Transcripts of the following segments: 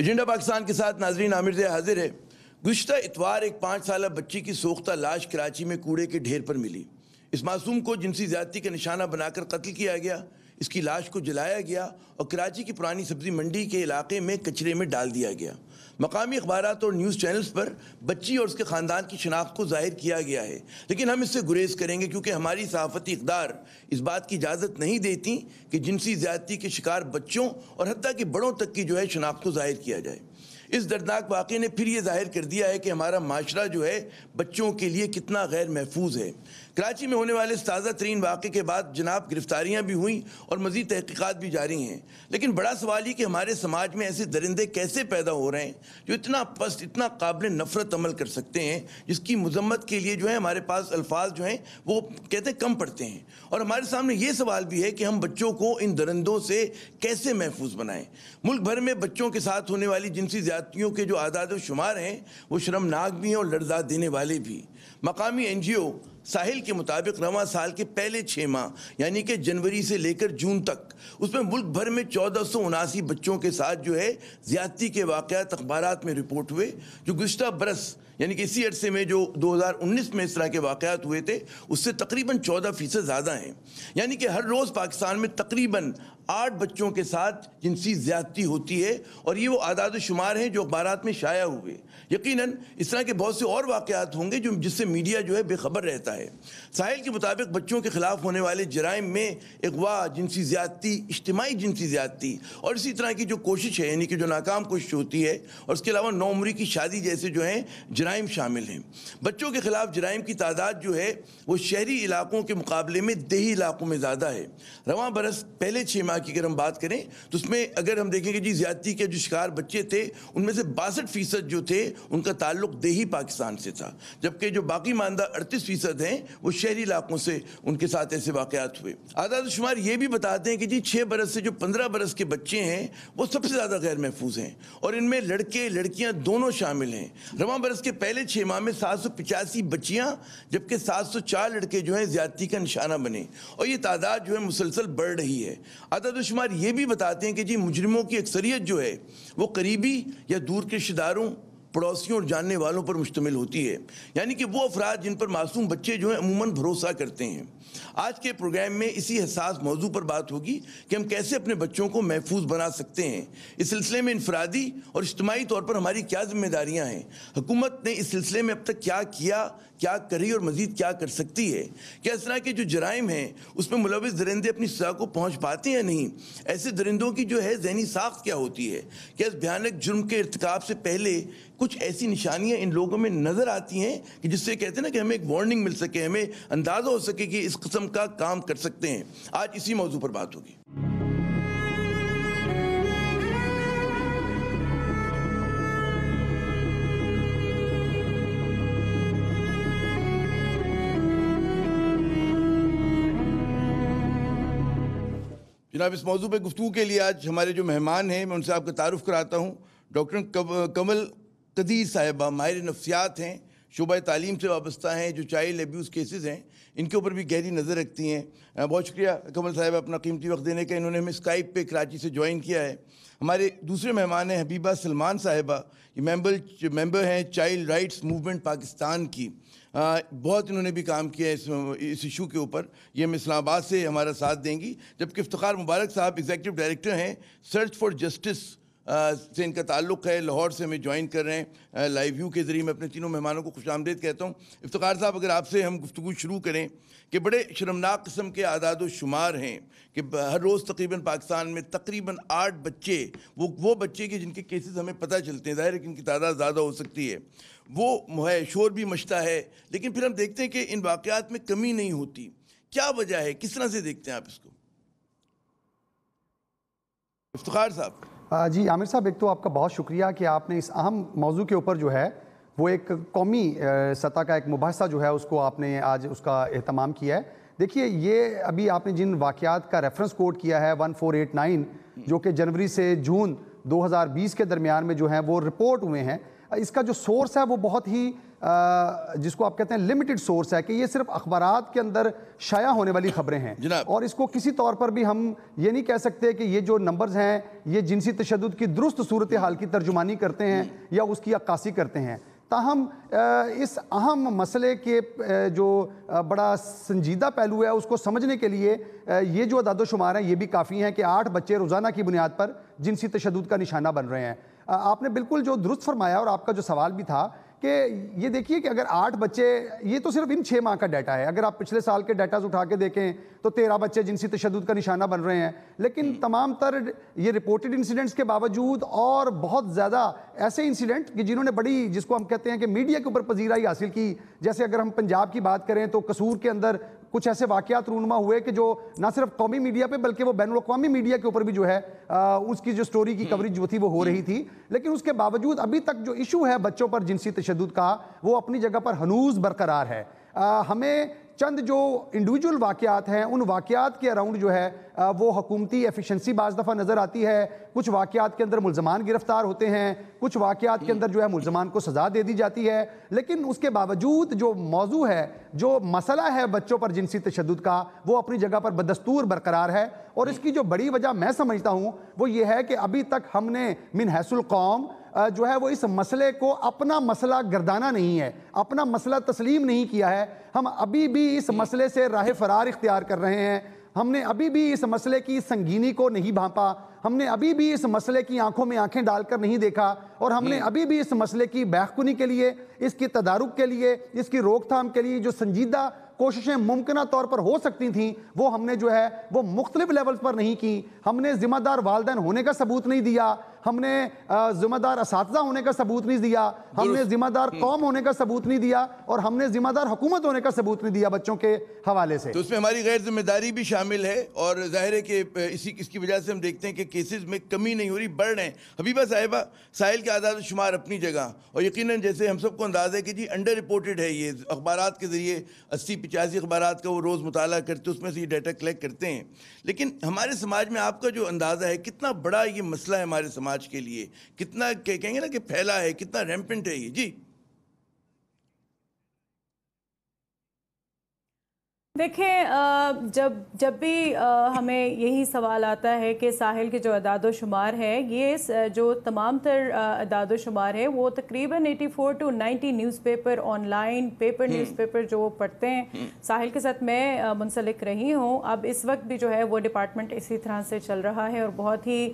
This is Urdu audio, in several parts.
ایجنڈا پاکستان کے ساتھ ناظرین عامر سے حاضر ہے۔ گزشتہ اتوار ایک 5 سالہ بچی کی سوختہ لاش کراچی میں کوڑے کے ڈھیر پر ملی۔ اس معصوم کو جنسی زیادتی کا نشانہ بنا کر قتل کیا گیا۔ اس کی لاش کو جلایا گیا اور کراچی کی پرانی سبزی منڈی کے علاقے میں کچرے میں ڈال دیا گیا۔ مقامی اخبارات اور نیوز چینلز پر بچی اور اس کے خاندان کی شناخت کو ظاہر کیا گیا ہے، لیکن ہم اس سے گریز کریں گے کیونکہ ہماری صحافتی اقدار اس بات کی اجازت نہیں دیتی کہ جنسی زیادتی کے شکار بچوں اور حتیٰ کہ بڑوں تک کی شناخت کو ظاہر کیا جائے۔ اس دردناک واقعے نے پھر یہ ظاہر کر دیا ہے کہ ہمارا معاشرہ بچوں کے لیے کتنا غیر محفوظ ہے۔ کراچی میں ہونے والے اس تازہ ترین واقعے کے بعد جناب گرفتاریاں بھی ہوئیں اور مزید تحقیقات بھی جاری ہیں، لیکن بڑا سوال یہ کہ ہمارے سماج میں ایسے درندے کیسے پیدا ہو رہے ہیں جو اتنا پست، اتنا قابل نفرت عمل کر سکتے ہیں، جس کی مذمت کے لیے ہمارے پاس الفاظ وہ کہتے ہیں کم پڑتے ہیں۔ اور ہمارے سامنے یہ سوال بھی ہے کہ ہم بچوں کو ان درندوں سے کیسے محفوظ بنائیں۔ ملک بھر میں بچوں کے ساتھ ہونے والی جنسی زیادتیوں کے جو اعداد و شمار ہیں وہ شرمناک بھی ہیں اور لرزا دینے والے بھی۔ مقامی این جی او ساحل کے مطابق رواں سال کے پہلے 6 ماہ یعنی کہ جنوری سے لے کر جون تک اس میں ملک بھر میں 1479 بچوں کے ساتھ زیادتی کے واقعات اخبارات میں رپورٹ ہوئے، جو گزشتہ برس یعنی کہ اسی عرصے میں جو 2019 میں اس طرح کے واقعات ہوئے تھے اس سے تقریباً 14% زیادہ ہیں۔ یعنی کہ ہر روز پاکستان میں تقریباً 8 بچوں کے ساتھ جنسی زیادتی ہوتی ہے، اور یہ وہ اعداد و شمار ہیں جو اخبارات میں شائع ہوئے۔ یقیناً اس طرح کے بہت سے اور واقعات ہوں گے جس سے میڈیا بے خبر رہتا ہے۔ ساحل کے مطابق بچوں کے خلاف ہونے والے جرائم میں اغوا، جنسی زیادتی، اجتماعی جنسی زیادتی اور اسی طرح کی جو کوشش ہے یعنی کہ جو ناکام کوشش ہوتی ہے، اور اس کے علاوہ نوعمری کی شادی جیسے جرائم شامل ہیں۔ بچوں کے خلاف جرائم کی تعداد وہ شہری علاقوں کے مقابلے میں دیہی علاقوں میں زیادہ ہے۔ رواں برس پہلے 6 ماہ کی اگر ہم بات کریں تو اس میں اگر ہم دیکھیں کہ زیادتی کے جو شکار بچے تھے ان میں سے 62% جو تھے ان کا تعلق دیہی پاکستان سے تھا، جبکہ جو باقی ماندہ 38% ہیں وہ شہری علاقوں سے ان کے ساتھ ایسے واقعات ہوئے۔ اعداد و شمار یہ بھی بتاتے ہیں کہ 6 برس سے جو 15 برس کے بچے ہیں وہ سب سے زیادہ غیر محفوظ ہیں، اور ان میں لڑکے لڑکیاں دونوں شامل ہیں۔ رواں برس کے پہلے 6 ماہ میں 785 بچیاں جبکہ 704 لڑکے زیادتی کا نشانہ بنے، اور یہ تعداد مسلسل بڑھ رہی ہے۔ اعداد و شمار یہ بھی بتاتے ہیں کہ مجرموں کی اکثریت وہ قریبی یا دور کے رشتہ داروں، پڑوسیوں اور جاننے والوں پر مشتمل ہوتی ہے، یعنی کہ وہ افراد جن پر معصوم بچے عموماً بھروسہ کرتے ہیں۔ آج کے پروگرام میں اسی حساس موضوع پر بات ہوگی کہ ہم کیسے اپنے بچوں کو محفوظ بنا سکتے ہیں۔ اس سلسلے میں انفرادی اور اجتماعی طور پر ہماری کیا ذمہ داریاں ہیں؟ حکومت نے اس سلسلے میں اب تک کیا کیا، کیا کری اور مزید کیا کر سکتی ہے؟ کیا اس طرح کے جو جرائم ہیں اس میں ملوث درندے اپنی سزا کو پہنچ پاتے ہیں یا نہیں؟ ایسے درندوں کی ذہنی ساخت کیا ہوتی ہے؟ کیا اس بھیانک جرم کے ارتکاب سے پہلے کچھ ایسی نشانیاں ان لوگوں میں نظر آتی ہیں کہ جس سے کہتے ہیں کہ ہمیں ایک وارننگ مل سکے، ہمیں اندازہ ہو سکے کہ اس قسم کا کام کر سکتے ہیں؟ آج اسی موضوع پر بات ہوگی۔ جناب، اس موضوع پہ گفتگو کے لیے آج ہمارے جو مہمان ہیں میں ان سے آپ کا تعارف کراتا ہوں۔ ڈاکٹر کمل قدیر صاحبہ ماہر نفسیات ہیں، شعبہ تعلیم سے وابستہ ہیں، جو چائلڈ ایبیوز کیسز ہیں ان کے اوپر بھی گہری نظر رکھتی ہیں۔ بہت شکریہ کمل صاحب اپنا قیمتی وقت دینے کا، انہوں نے ہمیں اسکائپ پہ کراچی سے جوائن کیا ہے۔ ہمارے دوسرے مہمان ہیں حبیبہ سلمان صاحبہ، یہ ممبر ہیں چائلڈ رائٹس موومنٹ پاکستان کی۔ بہت انہوں نے بھی کام کیا ہے اس ایشو کے اوپر، یہ ہم اسلام آباد سے ہمارا ساتھ دیں گی۔ جبکہ افتخار مبارک صاحب ایگزیکٹو ڈائریکٹر ہیں سرچ فار جسٹس سے ان کا تعلق ہے، لاہور سے ہمیں جوائن کر رہے ہیں لائیو ویو کے ذریعے۔ میں اپنے تینوں مہمانوں کو خوش آمدید کہتا ہوں۔ افتخار صاحب، اگر آپ سے ہم گفتگو شروع کریں کہ بڑے شرمناک قسم کے اعداد و شمار ہیں کہ ہر روز تقریباً پاکستان میں تقریباً 8 بچے، وہ بچے کہ جن کے کیسز ہمیں پتہ چلتے ہیں، ظاہر ہے کہ ان کی تعداد زیادہ ہو سکتی ہے، وہ شور بھی مچتا ہے، لیکن پھر ہم دیکھتے ہیں کہ ان واقعات میں کمی نہیں ہوتی۔ کیا وجہ ہے؟ کس طرح سے دیکھتے ہیں آپ اس کو؟ افتخار صاحب۔ جی عامر صاحب، ایک تو آپ کا بہت شکریہ کہ آپ نے اس اہم موضوع کے اوپر وہ ایک قومی سطح کا ایک مباحثہ اس کو آپ نے آج اس کا اہتمام کیا ہے۔ دیکھیے، یہ ابھی آپ نے جن واقعات کا ریفرنس کوٹ کیا ہے 1489 جو کہ جنوری سے جون 2020 کے درمیان میں جو ہیں وہ رپورٹ ہوئے ہیں. اس کا جو سورس ہے وہ بہت ہی جس کو آپ کہتے ہیں لمیٹڈ سورس ہے کہ یہ صرف اخبارات کے اندر شائع ہونے والی خبریں ہیں, اور اس کو کسی طور پر بھی ہم یہ نہیں کہہ سکتے کہ یہ جو نمبرز ہیں یہ جنسی تشدد کی درست صورتحال کی ترجمانی کرتے ہیں یا اس کی عکاسی کرتے ہیں. تاہم اس اہم مسئلے کے جو بڑا سنجیدہ پہلو ہے اس کو سمجھنے کے لیے یہ جو اعداد و شمار ہیں یہ بھی کافی ہیں کہ 8 بچے روزانہ کی بنیاد پر جنسی تشدد کا نشانہ بن رہے ہیں. آپ نے بالکل جو درست فرمایا, اور آپ کا جو سوال بھی تھا کہ یہ دیکھیے کہ اگر 8 بچے, یہ تو صرف ان 6 ماہ کا ڈیٹا ہے, اگر آپ پچھلے سال کے ڈیٹاز اٹھا کے دیکھیں تو 13 بچے جنسی تشدد کا نشانہ بن رہے ہیں. لیکن تمام تر یہ رپورٹڈ انسیڈنٹس کے باوجود اور بہت زیادہ ایسے انسیڈنٹ کہ جنہوں نے بڑی, جس کو ہم کہتے ہیں کہ میڈیا کے اوپر پذیرائی حاصل کی, جیسے اگر ہم پنجاب کی بات کریں تو قصور کے اندر کچھ ایسے واقعات رونما ہوئے کہ جو نہ صرف قومی میڈیا پہ بلکہ وہ بین الاقوامی میڈیا کے اوپر بھی جو ہے اس کی جو سٹوری کی کوریج جو تھی وہ ہو رہی تھی. لیکن اس کے باوجود ابھی تک جو ایشو ہے بچوں پر جنسی تشدد کا وہ اپنی جگہ پر ہنوز برقرار ہے. ہمیں چند جو انڈیویجول واقعات ہیں ان واقعات کے اراؤنڈ جو ہے وہ حکومتی ایفیشنسی بعض دفعہ نظر آتی ہے, کچھ واقعات کے اندر ملزمان گرفتار ہوتے ہیں, کچھ واقعات کے اندر جو ہے ملزمان کو سزا دے دی جاتی ہے. لیکن اس کے باوجود جو موضوع ہے, جو مسئلہ ہے بچوں پر جنسی تشدد کا, وہ اپنی جگہ پر بدستور برقرار ہے. اور اس کی جو بڑی وجہ میں سمجھتا ہوں وہ یہ ہے کہ ابھی تک ہم نے من حیث القوم جو ہے وہ اس مسئلے کو اپنا مسئلہ گردانا نہیں ہے, اپنا مسئلہ تسلیم نہیں کیا ہے. ہم ابھی بھی اس مسئلے سے راہ فرار اختیار کر رہے ہیں. ہم نے ابھی بھی اس مسئلے کی سنگینی کو نہیں بھانپا, ہم نے ابھی بھی اس مسئلے کی آنکھوں میں آنکھیں ڈال کر نہیں دیکھا, اور ہم نے ابھی بھی اس مسئلے کی بیخ کنی کے لیے, اس کی تدارک کے لیے, اس کی روک تھام کے لیے جو سنجیدہ کوششیں ممکنہ طور پر ہو سکتی تھیں وہ ہم نے جو ہے وہ مختلف لیولز پر نہیں کی. ہم نے ذمہ دار والدین ہونے کا ثبوت نہیں دیا, ہم نے ذمہ دار اساتذہ ہونے کا ثبوت نہیں دیا, ہم نے ذمہ دار قوم ہونے کا ثبوت نہیں دیا, اور ہم نے ذمہ دار حکومت ہونے کا ثبوت نہیں دیا بچوں کے حوالے سے. تو اس میں ہماری غیر ذمہ داری بھی شامل ہے, اور ظاہر ہے کہ اس کی وجہ سے ہم دیکھتے ہیں کہ کیسز میں کمی نہیں ہو رہی, بڑھ رہے ہیں. حبیبہ صاحبہ, ساحل کے اعداد و شمار اپنی جگہ, اور یقیناً جیسے ہم سب کو اندازہ ہے کہ جی انڈر رپورٹڈ ہے, یہ اخبارات کے ذریعے 80-85 اخبارات کا وہ روز مطالعہ کرتے, اس میں سے یہ ڈیٹا کلیکٹ کرتے ہیں. لیکن ہمارے سماج میں آپ کا جو اندازہ ہے کتنا بڑا یہ مسئلہ ہے ہمارے سماج کے لیے, کتنا کہیں گے نا کہ پھیلا ہے, کتنا ریمپنٹ ہے یہ؟ جی دیکھیں, جب بھی ہمیں یہی سوال آتا ہے کہ ساحل کے جو اعداد و شمار ہے, یہ جو تمام تر اعداد و شمار ہے وہ تقریباً 84 to 90 news paper, on line paper news paper جو پڑھتے ہیں. ساحل کے ساتھ میں منسلک رہی ہوں. اب اس وقت بھی جو ہے وہ ڈپارٹمنٹ اسی طرح سے چل رہا ہے اور بہت ہی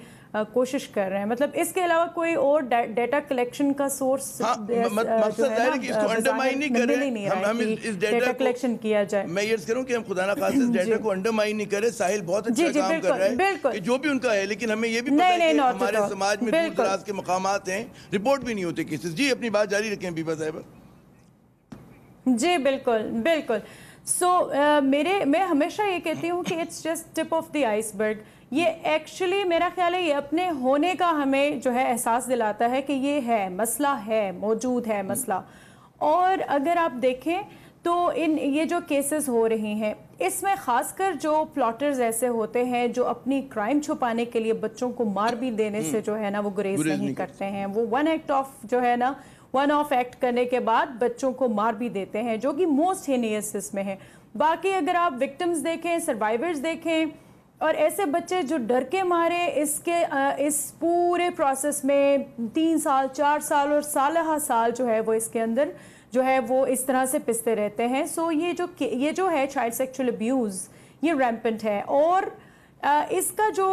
کوشش کر رہے ہیں. مطلب اس کے علاوہ کوئی اور ڈیٹا کلیکشن کا سورس مقصد ہے کہ اس کو انڈرمائن نہیں کریں, ہم اس ڈیٹا کلیکشن کیا جائے. میں یہ کروں کہ ہم خدا نہ خواستہ اس ڈیٹا کو انڈرمائن نہیں کریں. ساحل بہت اچھا کام کر رہا ہے کہ جو بھی ان کا ہے, لیکن ہمیں یہ بھی پتہ ہے کہ ہمارے سماج میں دور دراز کے مقامات ہیں, رپورٹ بھی نہیں ہوتے کیسز. جی اپنی بات جاری رکھیں بیبا صاحبہ. جی بالکل بالکل. میں ہمیشہ یہ کہتی ہوں کہ it's just tip of the iceberg. یہ ایکچولی میرا خیال ہے یہ اپنے ہونے کا ہمیں جو ہے احساس دلاتا ہے کہ یہ ہے مسئلہ, ہے موجود ہے مسئلہ. اور اگر آپ دیکھیں تو یہ جو کیسز ہو رہی ہیں اس میں خاص کر جو پلاٹرز ایسے ہوتے ہیں جو اپنی کرائم چھپانے کے لیے بچوں کو مار بھی دینے سے جو ہے نا وہ گریز نہیں کرتے ہیں. وہ ون آف ایکٹ کرنے کے بعد بچوں کو مار بھی دیتے ہیں, جو کہ موسٹ ہینیس اس میں ہے. باقی اگر آپ وکٹمز دیکھیں, سروائیورز دیکھیں, اور ایسے بچے جو ڈر کے مارے اس پورے پروسیس میں 3 سال 4 سال اور سالہ سال جو ہے وہ اس کے اندر جو ہے وہ اس طرح سے پستے رہتے ہیں. سو یہ جو ہے چائلڈ سیکچول ابیوز یہ ریمپنٹ ہے, اور اس کا جو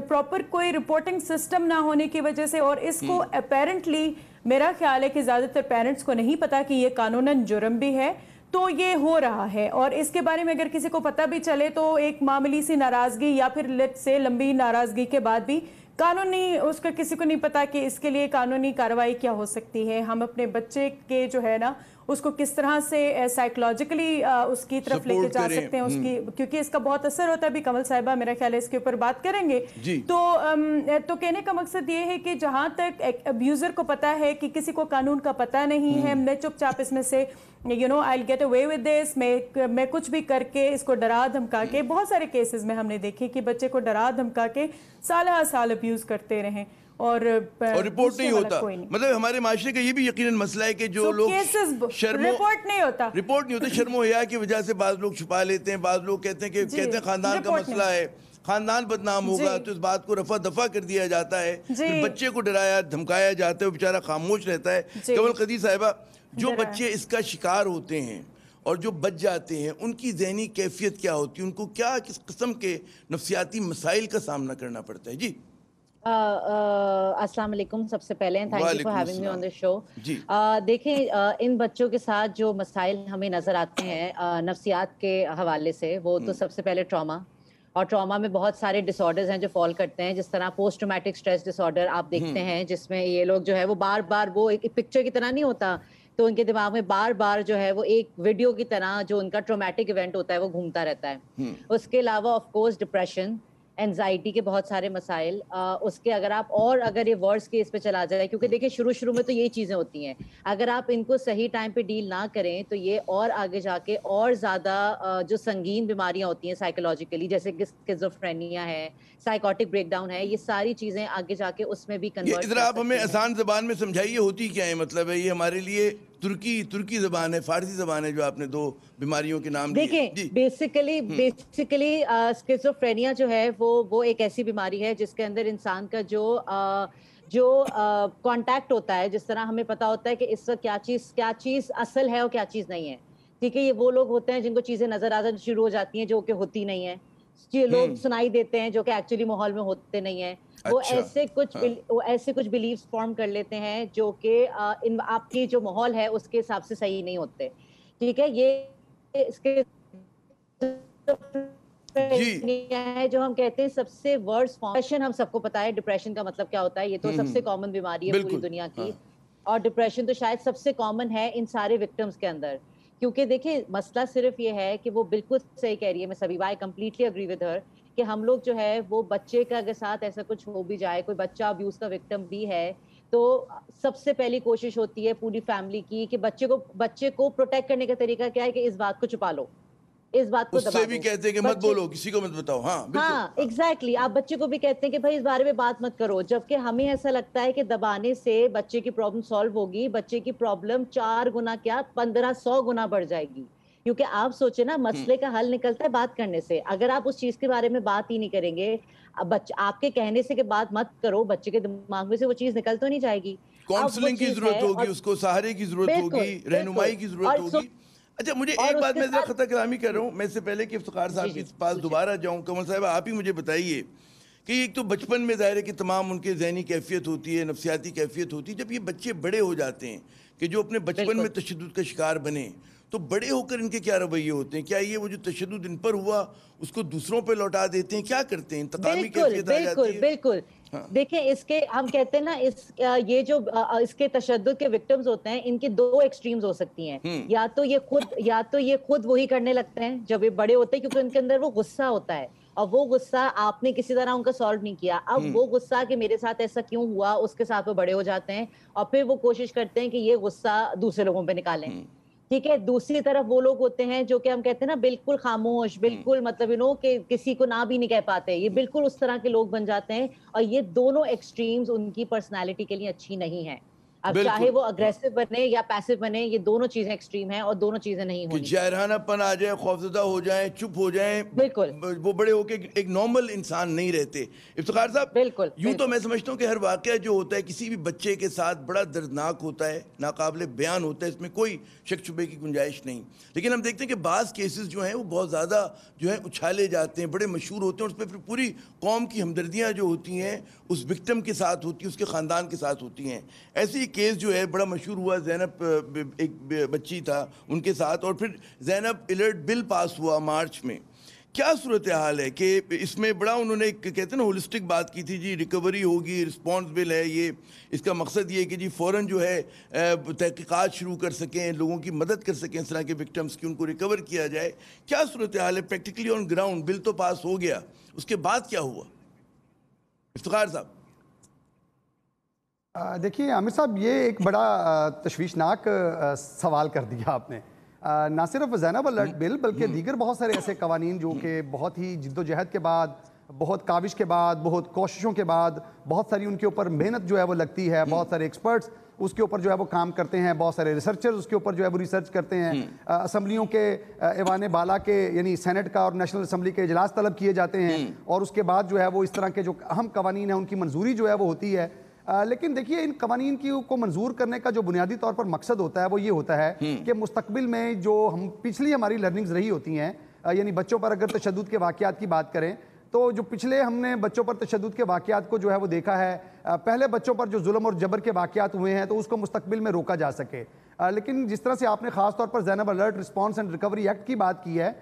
پراپر کوئی رپورٹنگ سسٹم نہ ہونے کی وجہ سے, اور اس کو اپیرنٹلی میرا خیال ہے کہ زیادہ تر پیرنٹس کو نہیں پتا کہ یہ قانوناً جرم بھی ہے, تو یہ ہو رہا ہے. اور اس کے بارے میں اگر کسی کو پتہ بھی چلے تو ایک معمولی سی ناراضگی یا پھر لیٹ سے لمبی ناراضگی کے بعد بھی قانونی اس کا کسی کو نہیں پتا کہ اس کے لیے قانونی کارروائی کیا ہو سکتی ہے. ہم اپنے بچے کے جو ہے نا اس کو کس طرح سے سائیکولوجیکلی اس کی طرف لے کے جا سکتے ہیں اس کی, کیونکہ اس کا بہت اثر ہوتا ہے. بھی کمل صاحبہ میرا خیال ہے اس کے اوپر بات کریں گے. تو کہنے کا مقصد یہ ہے کہ جہاں تک ابیوزر کو پتا ہے کہ کسی کو قانون کا پتہ نہیں ہے, میں چپ چاپ اس میں سے I'll get away with this, میں کچھ بھی کر کے اس کو ڈرا دھمکا کے, بہت سارے کیسز میں ہم نے دیکھے کہ بچے کو ڈرا دھمکا کے سالہ سال ابیوز کرتے رہیں اور رپورٹ نہیں ہوتا. مطلب ہمارے معاشرے کا یہ بھی یقیناً مسئلہ ہے کہ جو لوگ رپورٹ نہیں ہوتا شرم و حیا کی وجہ سے بعض لوگ چھپا لیتے ہیں, بعض لوگ کہتے ہیں خاندان کا مسئلہ ہے, خاندان بدنام ہوگا, تو اس بات کو رفع دفع کر دیا جاتا ہے, پھر بچے کو ڈرایا دھمکایا جاتا ہے, وہ بیچارہ خاموش رہتا ہے. کمل قدیر صاحبہ, جو بچے اس کا شکار ہوتے ہیں اور جو بچ جاتے ہیں, ان کی ذہنی کیفیت کیا ہوتی ہے, ان کو کیا کس قسم کے نفسیاتی مسائل کا سامنا کرنا پڑتا ہے؟ جی السلام علیکم. سب سے پہلے thank you for having me on the show. دیکھیں ان بچوں کے ساتھ جو مسائل ہمیں نظر آتے ہیں نفسیات کے حوالے سے, وہ تو سب سے پہلے ٹراما, اور ٹراما میں بہت سارے ڈس آرڈرز ہیں جو فال کرتے ہیں, جس طرح post traumatic stress dis order آپ دیکھتے ہیں, جس میں یہ لوگ جو ہے وہ بار بار وہ ایک پکچر کی طرح نہیں ہوتا, تو ان کے دماغ میں بار بار جو ہے وہ ایک ویڈیو کی طرح جو ان کا ٹرامیٹک ایونٹ ہوتا ہے وہ گھومتا رہتا ہے. اس کے علاوہ آف کورس ڈپریشن, اینزائٹی کے بہت سارے مسائل. اس کے اگر یہ ورس کیس پہ چلا جائے, کیونکہ دیکھیں شروع میں تو یہی چیزیں ہوتی ہیں, اگر آپ ان کو صحیح ٹائم پہ ڈیل نہ کریں تو یہ اور آگے جا کے اور زیادہ جو سنگین بیماریاں ہوتی ہیں سائیکولوجیکلی, جیسے کہ اسکیزوفرینیا ہے, سائیکوٹک بریک ڈاؤن ہے, یہ ساری چیزیں آگے جا کے اس میں بھی کنورٹ. ادھر آپ ہمیں آسان زبان میں سمجھائیے ہوتی کیا ہے, مطلب ہے یہ ہمارے لیے ترکی زبان ہے, فارسی زبان ہے, جو آپ نے دو بیماریوں کے نام دیے. دیکھیں بیسیکلی اسکیزوفرینیا جو ہے وہ ایک ایسی بیماری ہے جس کے اندر انسان کا جو کانٹیکٹ ہوتا ہے, جس طرح ہمیں پتا ہوتا ہے کہ اس وقت کیا چیز اصل ہے اور کیا چیز نہیں ہے. ٹھیک ہے, یہ وہ لوگ ہوتے ہیں جن کو چیزیں نظر آنا شروع ہو جاتی ہیں جو کہ ہوتی نہیں ہیں, یہ لوگ سنائی دیتے ہیں جو کہ ایکچولی ماحول میں ہوتے نہیں ہیں, وہ ایسے کچھ بلیفز فارم کر لیتے ہیں جو کہ آپ کی جو ماحول ہے اس کے حساب سے صحیح نہیں ہوتے. ٹھیک ہے, یہ اس کے جو ہم کہتے ہیں سب سے ورس فارم. ڈپریشن ہم سب کو پتا ہے ڈپریشن کا مطلب کیا ہوتا ہے, یہ تو سب سے کامن بیماری ہے پوری دنیا کی, اور ڈپریشن تو شاید سب سے کامن ہے ان سارے وکٹمز کے اندر. کیونکہ دیکھیں مسئلہ صرف یہ ہے کہ وہ بالکل صحیح کہہ رہی ہے میں Sabiba, I completely agree with her, کہ ہم لوگ جو ہے وہ بچے کا اگر ساتھ ایسا کچھ ہو بھی جائے, کوئی بچہ ابیوز کا وکٹم بھی ہے, تو سب سے پہلی کوشش ہوتی ہے پوری فیملی کی کہ بچے کو پروٹیکٹ کرنے کا طریقہ کیا ہے کہ اس بات کو چھپا لو, اس بات کو دبا دو. اس سے بھی کہتے ہیں کہ مت بولو, کسی کو مت بتاؤ. ہاں ایگزیکٹلی, آپ بچے کو بھی کہتے ہیں کہ بھائی اس بارے میں بات مت کرو, جبکہ ہمیں ایسا لگتا ہے کہ دبانے سے بچے کی پرابلم سالو ہوگی, بچے کی پرابلم 4 گنا کیا 1500 گنا بڑھ جائے گی. کیونکہ آپ سوچیں نا, مسئلے کا حل نکلتا ہے بات کرنے سے. اگر آپ اس چیز کے بارے میں بات ہی نہیں کریں گے, آپ کے کہنے سے کہ بات مت کرو, بچے کے دماغ میں سے وہ چیز نکل تو نہیں جائے گی. کاؤنسلنگ کی ضرورت ہوگی, اس کو سہارے کی ضرورت ہوگی, رہنمائی کی ضرورت ہوگی. اچھا مجھے ایک بات میں ذرا خطا کلامی کر رہا ہوں, میں اس سے پہلے کہ افتخار صاحب کے پاس دوبارہ جاؤں, کمل صاحب آپ ہی مجھے بتائیے کہ ایک تو بچپن میں ظاہر ہے کہ تمام ان کے ذہنی کیفیت ہوتی ہے, نفسیاتی کیفیت ہوتی ہے, جب یہ بچے بڑے ہو جاتے ہیں کہ جو اپنے بچپن میں تشدد کا شکار بنے, تو بڑے ہو کر ان کے کیا رویے ہوتے ہیں؟ کیا یہ وہ جو تشدد ان پر ہوا اس کو دوسروں پہ لوٹا دیتے ہیں, کیا کرتے ہیں, انتقامی کیفیت آ جاتی ہے؟ بالکل. دیکھیں اس کے ہم کہتے ہیں نا, یہ جو اس کے تشدد کے وکٹمز ہوتے ہیں, ان کی 2 ایکسٹریمز ہو سکتی ہیں. یا تو یہ خود وہی کرنے لگتے ہیں جب یہ بڑے ہوتے ہیں, کیونکہ ان کے اندر وہ غصہ ہوتا ہے, اور وہ غصہ آپ نے کسی طرح ان کا سالو نہیں کیا. اب وہ غصہ کہ میرے ساتھ ایسا کیوں ہوا, اس کے ساتھ وہ بڑے ہو جاتے ہیں, اور پھر وہ کوشش کرتے ہیں کہ یہ غصہ دوسرے لوگوں پہ نکالیں. ٹھیک ہے, دوسری طرف وہ لوگ ہوتے ہیں جو کہ ہم کہتے ہیں نا بالکل خاموش, بالکل مطلب کہ کسی کو نہ بھی نہیں کہہ پاتے, یہ بالکل اس طرح کے لوگ بن جاتے ہیں. اور یہ دونوں ایکسٹریمز ان کی پرسنالٹی کے لیے اچھی نہیں ہیں. اب چاہے وہ اگریسو بنے یا پیسو بنے, یہ دونوں چیزیں ایکسٹریم ہیں اور دونوں چیزیں نہیں ہونی. جائرانہ پن آ جائے, خوفزدہ ہو جائیں, چپ ہو جائیں, بالکل وہ بڑے ہو کے ایک نارمل انسان نہیں رہتے. افتخار صاحب بالکل یوں تو میں سمجھتا ہوں کہ ہر واقعہ جو ہوتا ہے کسی بھی بچے کے ساتھ بڑا دردناک ہوتا ہے, ناقابل بیان ہوتا ہے, اس میں کوئی شک شبے کی گنجائش نہیں. لیکن ہم دیکھتے ہیں کہ بعض کیسز جو ہیں وہ بہت زیادہ جو ہیں اچھالے جاتے ہیں, بڑے مشہور ہوتے ہیں, اور اس پہ پھر پوری قوم کی ہمدردیاں جو ہوتی ہیں اس وکٹم کے ساتھ ہوتی ہیں, اس کے خاندان کے ساتھ ہوتی ہیں. ایسے ہی کیس جو ہے بڑا مشہور ہوا, زینب ایک بچی تھا ان کے ساتھ, اور پھر زینب الرٹ بل پاس ہوا مارچ میں کیا صورتحال ہے کہ اس میں بڑا انہوں نے کہتے ہیں نا ہولسٹک بات کی تھی جی، ریکوری ہوگی، رسپانسبل ہے یہ، اس کا مقصد یہ ہے کہ جی فوراً جو ہے تحقیقات شروع کر سکیں، لوگوں کی مدد کر سکیں اس طرح کے وکٹمز کی، ان کو ریکور کیا جائے. کیا صورتحال ہے پریکٹیکلی آن گراؤنڈ؟ بل تو پاس ہو گیا، اس کے بعد کیا ہوا افتخار صاحب؟ دیکھیے عامر صاحب، یہ ایک بڑا تشویشناک سوال کر دیا آپ نے. نہ صرف زینب الرٹ بل بلکہ دیگر بہت سارے ایسے قوانین جو کہ بہت ہی جد و جہد کے بعد، بہت کاوش کے بعد، بہت کوششوں کے بعد، بہت ساری ان کے اوپر محنت جو ہے وہ لگتی ہے، بہت سارے ایکسپرٹس اس کے اوپر جو ہے وہ کام کرتے ہیں، بہت سارے ریسرچرز اس کے اوپر جو ہے وہ ریسرچ کرتے ہیں، اسمبلیوں کے ایوان بالا کے یعنی سینٹ کا اور نیشنل اسمبلی کے اجلاس طلب کیے جاتے ہیں، اور اس کے بعد جو ہے وہ اس طرح کے جو اہم قوانین ہیں ان کی منظوری جو ہے وہ ہوتی ہے. لیکن دیکھیے ان قوانین کو منظور کرنے کا جو بنیادی طور پر مقصد ہوتا ہے وہ یہ ہوتا ہے کہ مستقبل میں جو پچھلی ہماری لرننگز رہی ہوتی ہیں، یعنی بچوں پر اگر تشدد کے واقعات کی بات کریں تو جو پچھلے ہم نے بچوں پر تشدد کے واقعات کو جو ہے وہ دیکھا ہے، پہلے بچوں پر جو ظلم اور جبر کے واقعات ہوئے ہیں تو اس کو مستقبل میں روکا جا سکے. لیکن جس طرح سے آپ نے خاص طور پر Zainab alert response and recovery act کی بات کی ہے،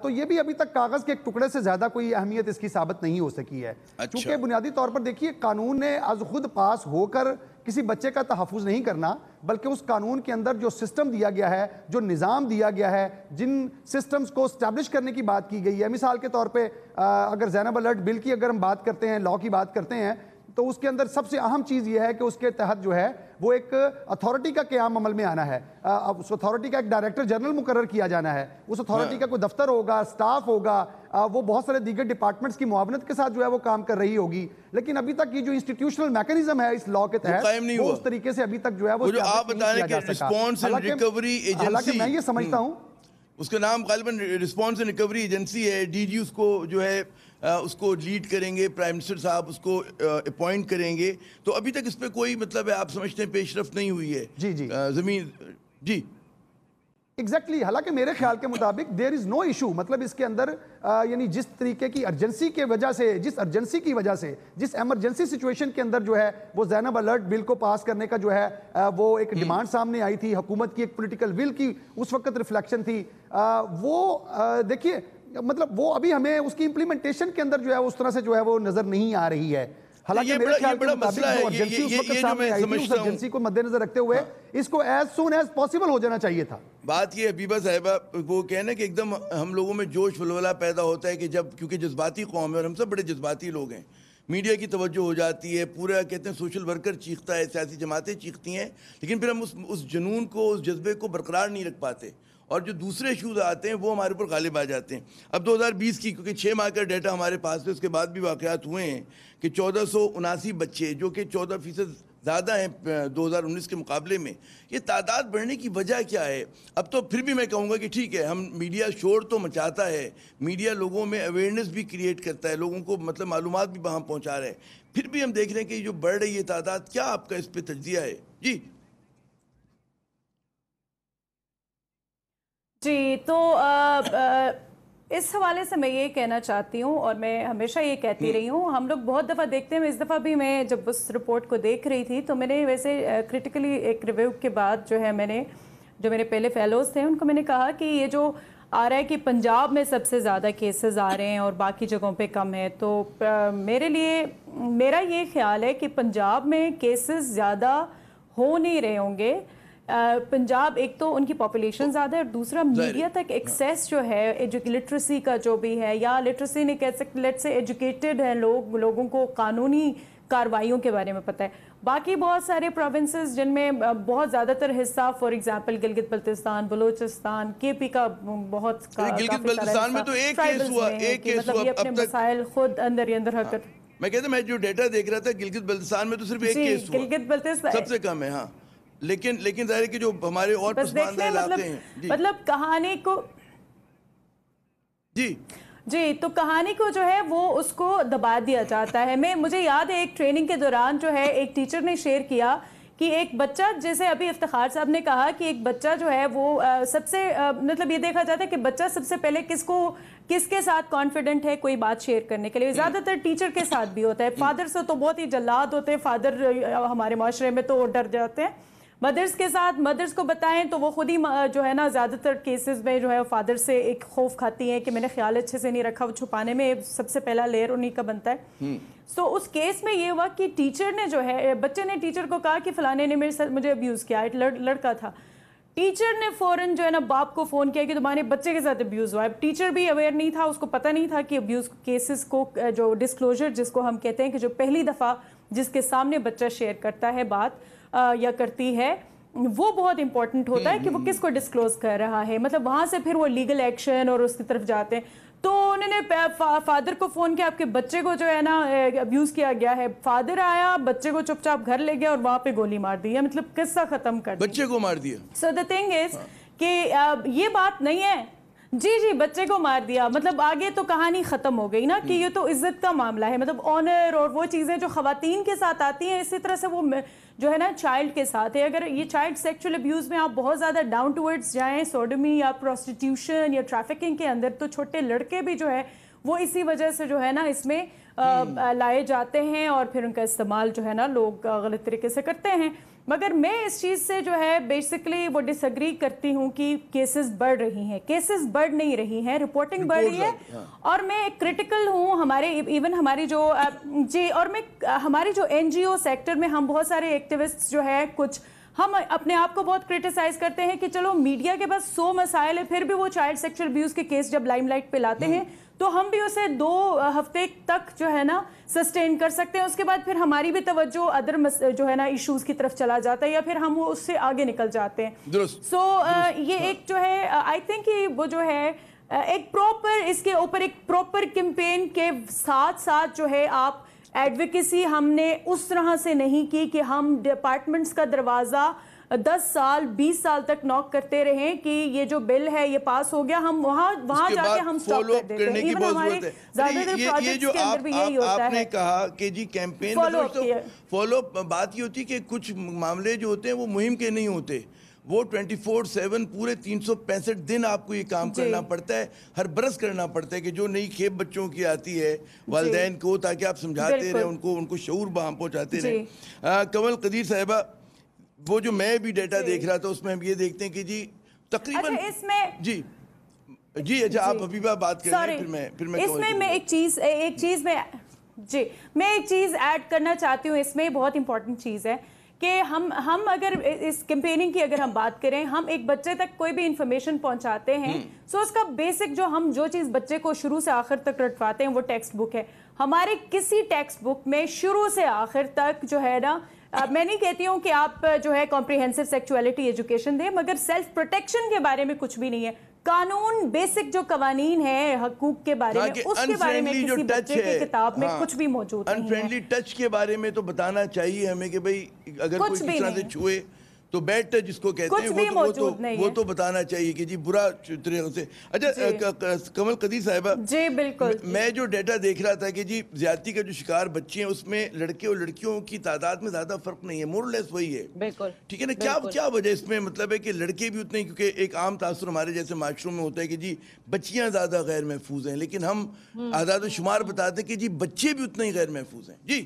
تو یہ بھی ابھی تک کاغذ کے ایک ٹکڑے سے زیادہ کوئی اہمیت اس کی ثابت نہیں ہو سکی ہے. چونکہ بنیادی طور پر دیکھیے قانون نے از خود پاس ہو کر کسی بچے کا تحفظ نہیں کرنا، بلکہ اس قانون کے اندر جو سسٹم دیا گیا ہے، جو نظام دیا گیا ہے، جن سسٹمز کو اسٹیبلش کرنے کی بات کی گئی ہے. مثال کے طور پہ اگر زینب الرٹ بل کی اگر ہم بات کرتے ہیں، لاء کی بات کرتے ہیں، تو اس کے اندر سب سے اہم چیز یہ ہے کہ اس کے تحت جو ہے وہ ایک اتھارٹی کا قیام عمل میں آنا ہے. اس اتھارٹی کا ایک ڈائریکٹر جنرل مقرر کیا جانا ہے، اس اتھارٹی کا کوئی دفتر ہوگا، سٹاف ہوگا، وہ بہت سارے دیگر ڈپارٹمنٹس کی معاونت کے ساتھ جو ہے وہ کام کر رہی ہوگی. لیکن ابھی تک یہ جو انسٹیٹیوشنل میکانزم ہے اس لاء کے تحت وہ اس طریقے سے ابھی تک جو ہے وہ آپ بتا رہے کہ رسپانس اینڈ ریکوری ایجنسی، حالانکہ میں یہ سمجھتا ہوں اس کا نام غالباً رسپانس اینڈ ریکوری ایجنسی ہے، ڈی جی اس کو جو ہے اس کو لیڈ کریں گے، پرائم منسٹر صاحب اس کو اپوائنٹ کریں گے. تو ابھی تک اس پہ کوئی مطلب ہے آپ سمجھتے ہیں پیش رفت نہیں ہوئی ہے جی زمین؟ جی ایگزیکٹلی. حالانکہ میرے خیال کے مطابق دیر از نو ایشو، مطلب اس کے اندر یعنی جس طریقے کی ارجنسی کے وجہ سے، جس ارجنسی کی وجہ سے، جس ایمرجنسی سچویشن کے اندر جو ہے وہ زینب الرٹ بل کو پاس کرنے کا جو ہے وہ ایک ڈیمانڈ سامنے آئی تھی، حکومت کی ایک پولیٹیکل ول کی اس وقت ریفلیکشن تھی، وہ دیکھیے مطلب وہ ابھی ہمیں اس کی امپلیمنٹیشن کے اندر جو ہے اس طرح سے جو ہے وہ نظر نہیں آ رہی ہے. حالانکہ میرے خیال کے مطابق جو ارجنسی اس وقت سامنے آئی تھی، اس ارجنسی کو مد نظر رکھتے ہوئے اس کو ایز سون ایز پاسبل ہو جانا چاہیے تھا. بات یہ حبیبہ صاحبہ وہ کہنا کہ ایک دم ہم لوگوں میں جوش ولولہ پیدا ہوتا ہے کہ جب، کیونکہ جذباتی قوم ہے اور ہم سب بڑے جذباتی لوگ ہیں، میڈیا کی توجہ ہو جاتی ہے، پورا کہتے ہیں سوشل ورکر چیختا ہے، سیاسی جماعتیں چیختی ہیں، لیکن پھر ہم اس جنون کو، اس جذبے کو برقرار نہیں رکھ پاتے، اور جو دوسرے ایشوز آتے ہیں وہ ہمارے اوپر غالب آ جاتے ہیں. اب 2020 کی کیونکہ 6 ماہ کا ڈیٹا ہمارے پاس ہے، اس کے بعد بھی واقعات ہوئے ہیں کہ 1479 بچے، جو کہ 14% زیادہ ہیں 2019 کے مقابلے میں. یہ تعداد بڑھنے کی وجہ کیا ہے؟ اب تو پھر بھی میں کہوں گا کہ ٹھیک ہے، ہم میڈیا شور تو مچاتا ہے، میڈیا لوگوں میں اویئرنیس بھی کریٹ کرتا ہے، لوگوں کو مطلب معلومات بھی وہاں پہنچا رہا ہے، پھر بھی ہم دیکھ رہے ہیں کہ یہ جو بڑھ رہی ہے تعداد، کیا آپ کا اس پہ تجزیہ ہے؟ جی تو اس حوالے سے میں یہ کہنا چاہتی ہوں، اور میں ہمیشہ یہ کہتی رہی ہوں، ہم لوگ بہت دفعہ دیکھتے ہیں، اس دفعہ بھی میں جب اس رپورٹ کو دیکھ رہی تھی تو میں نے ویسے کرٹیکلی ایک ریویو کے بعد جو ہے میں نے جو میرے پہلے فیلوز تھے ان کو میں نے کہا کہ یہ جو آ رہا ہے کہ پنجاب میں سب سے زیادہ کیسز آ رہے ہیں اور باقی جگہوں پہ کم ہے، تو میرا یہ خیال ہے کہ پنجاب میں کیسز زیادہ ہو نہیں رہے ہوں گے. پنجاب ایک تو ان کی پاپولیشن زیادہ ہے، اور دوسرا میڈیا تک ایکسیس جو ہے لٹریسی کا جو بھی ہے، یا لٹریسی نہیں کہہ سکتے، لیٹ سے ایجوکیٹڈ ہیں لوگوں کو قانونی کاروائیوں کے بارے میں پتہ ہے. باقی بہت سارے پروونسز جن میں بہت زیادہ تر حصہ، فار ایگزامپل گلگت بلتستان، بلوچستان، کے پی کا بہت گلگت بلتستان میں تو ایک کیس ہوا، مطلب یہ اپنے مسائل خود اندر ہی اندر حرکت. میں کہتا میں جو ڈیٹا دیکھ رہا تھا گلگت بلتستان میں تو صرف ایک کیس ہوا، گلگت بلتستان سب سے کم ہے. ہاں لیکن ظاہر ہے کہ جو ہمارے اور پسماندہ علاقے ہیں، مطلب کہانی کو جی تو کہانی کو جو ہے وہ اس کو دبا دیا جاتا ہے. مجھے یاد ہے ایک ٹریننگ کے دوران جو ہے ایک ٹیچر نے شیئر کیا کہ ایک بچہ، جیسے ابھی افتخار صاحب نے کہا کہ ایک بچہ جو ہے وہ سب سے مطلب یہ دیکھا جاتا ہے کہ بچہ سب سے پہلے کس کے ساتھ کانفیڈنٹ ہے کوئی بات شیئر کرنے کے لیے. زیادہ تر ٹیچر کے ساتھ بھی ہوتا ہے، فادر سے تو بہت ہی جلاد ہوتے ہیں، فادر ہمارے معاشرے میں تو ڈر جاتے ہیں، مدرس کے ساتھ مدرس کو بتائیں تو وہ خود ہی جو ہے نا زیادہ تر کیسز میں جو ہے فادر سے ایک خوف کھاتی ہیں کہ میں نے خیال اچھے سے نہیں رکھا, وہ چھپانے میں سب سے پہلا لیئر انہی کا بنتا ہے. سو اس کیس میں یہ ہوا کہ ٹیچر نے جو ہے, بچے نے ٹیچر کو کہا کہ فلانے نے مجھے ابیوز کیا, ایک لڑکا تھا. ٹیچر نے فوراً جو ہے نا باپ کو فون کیا کہ تمہارے بچے کے ساتھ ابیوز ہوا ہے. ٹیچر بھی اویئر نہیں تھا, اس کو پتہ نہیں تھا کہ ابیوز کیسز کو جو ڈسکلوجر جس کو ہم کہتے ہیں کہ جو پہلی دفعہ جس کے سامنے بچہ شیئر کرتا ہے بات یا کرتی ہے, وہ بہت امپورٹنٹ ہوتا ہے کہ وہ کس کو ڈسکلوز کر رہا ہے. مطلب وہاں سے پھر وہ لیگل ایکشن اور اس کی طرف جاتے ہیں. تو انہوں نے فادر کو فون کیا, آپ کے بچے کو جو ہے نا ابیوز کیا گیا ہے. فادر آیا, بچے کو چپ چاپ گھر لے گیا اور وہاں پہ گولی مار دی ہے, مطلب قصہ ختم کر دیا, بچے کو مار دیا. سو دا تھنگ از کہ یہ بات نہیں ہے, جی بچے کو مار دیا, مطلب آگے تو کہانی ختم ہو گئی نا کہ یہ تو عزت کا معاملہ ہے. مطلب آنر اور وہ چیزیں جو خواتین کے ساتھ آتی ہیں, اسی طرح سے وہ جو ہے نا چائلڈ کے ساتھ ہے. اگر یہ چائلڈ سیکچول ابیوز میں آپ بہت زیادہ ڈاؤن ٹورڈز جائیں, سوڈمی یا پروسٹیٹیوشن یا ٹریفکنگ کے اندر, تو چھوٹے لڑکے بھی جو ہے وہ اسی وجہ سے جو ہے نا اس میں لائے جاتے ہیں اور پھر ان کا استعمال جو ہے نا لوگ غلط طریقے سے کرتے ہیں. مگر میں اس چیز سے جو ہے بیسکلی وہ ڈس ایگری کرتی ہوں کہ کیسز بڑھ رہی ہیں. کیسز بڑھ نہیں رہی ہیں, رپورٹنگ بڑھ رہی ہے. اور میں ایک کرٹیکل ہوں ہمارے ایون ہماری جو اور میں ہماری جو این جی او سیکٹر میں ہم بہت سارے ایکٹیوسٹ جو ہے, کچھ ہم اپنے آپ کو بہت کرٹیسائز کرتے ہیں کہ چلو میڈیا کے پاس 100 مسائل ہے, پھر بھی وہ چائلڈ سیکشل ابیوز کے کیس جب لائم لائٹ پہ لاتے ہیں تو ہم بھی اسے 2 ہفتے تک جو ہے نا سسٹین کر سکتے ہیں. اس کے بعد پھر ہماری بھی توجہ ادر جو ہے نا ایشوز کی طرف چلا جاتا ہے یا پھر ہم وہ اس سے آگے نکل جاتے ہیں. سو یہ ایک جو ہے آئی تھنک کہ وہ جو ہے ایک پراپر اس کے اوپر ایک پراپر کیمپین کے ساتھ ساتھ جو ہے آپ ایڈوکیسی ہم نے اس طرح سے نہیں کی کہ ہم ڈپارٹمنٹس کا دروازہ 10 سال 20 سال تک نوک کرتے رہیں کہ یہ جو بل ہے یہ پاس ہو گیا, ہم وہاں جا کے ہم سٹاپ کر دیتے ہیں. ایون ہمارے زیادہ تر پروجیکٹس کے اندر بھی یہی ہوتا ہے. آپ نے کہا کہ جی کیمپین فالو اپ, بات یہ ہوتی ہے کہ کچھ معاملے جو ہوتے ہیں وہ مہم کے نہیں ہوتے, وہ 24/7 پورے 365 دن آپ کو یہ کام کرنا پڑتا ہے, ہر برس کرنا پڑتا ہے کہ جو نئی کھیپ بچوں کی آتی ہے والدین کو, تاکہ آپ سمجھاتے رہیں ان کو شعور بہم پہنچاتے رہیں. کنول قدیر صاحبہ, وہ جو میں بھی ڈیٹا دیکھ رہا تھا اس میں ہم یہ دیکھتے ہیں کہ جی تقریباً اس میں جی اچھا آپ حبیبہ بات کریں پھر میں اس میں ایک چیز ایڈ کرنا چاہتی ہوں. اس میں بہت امپورٹنٹ چیز ہے کہ ہم اگر اس کیمپیننگ کی اگر ہم بات کریں, ہم ایک بچے تک کوئی بھی انفارمیشن پہنچاتے ہیں, سو اس کا بیسک جو چیز بچے کو شروع سے آخر تک رٹواتے ہیں وہ ٹیکسٹ بک ہے. ہمارے کسی ٹیکسٹ بک میں شروع سے آخر تک جو ہے نا, میں نہیں کہتی ہوں کہ آپ جو ہے کمپریہنسو سیکچولیٹی ایجوکیشن دیں, مگر سیلف پروٹیکشن کے بارے میں کچھ بھی نہیں ہے. قانون بیسک جو قوانین ہیں حقوق کے بارے میں, اس کے بارے میں کسی بچے کی کتاب میں کچھ بھی موجود نہیں ہے. انفرینڈلی ٹچ کے بارے میں تو بتانا چاہیے ہمیں کہ بھئی اگر کوئی کس طرح سے چھوئے تو بیڈ ٹچ جس کو کہتے ہیں وہ تو بتانا چاہیے کہ جی برا طریقے سے. اچھا کنول قدیر صاحبہ, جی بالکل, میں جو ڈیٹا دیکھ رہا تھا کہ جی زیادتی کا جو شکار بچے ہیں اس میں لڑکے اور لڑکیوں کی تعداد میں زیادہ فرق نہیں ہے, مور لیس وہی ہے. بالکل ٹھیک ہے نا, کیا وجہ اس میں مطلب ہے کہ لڑکے بھی اتنے, کیونکہ ایک عام تاثر ہمارے جیسے معاشروں میں ہوتا ہے کہ جی بچیاں زیادہ غیر محفوظ ہیں, لیکن ہم اعداد و شمار بتاتے ہیں کہ جی بچے بھی اتنے ہی غیر محفوظ ہیں. جی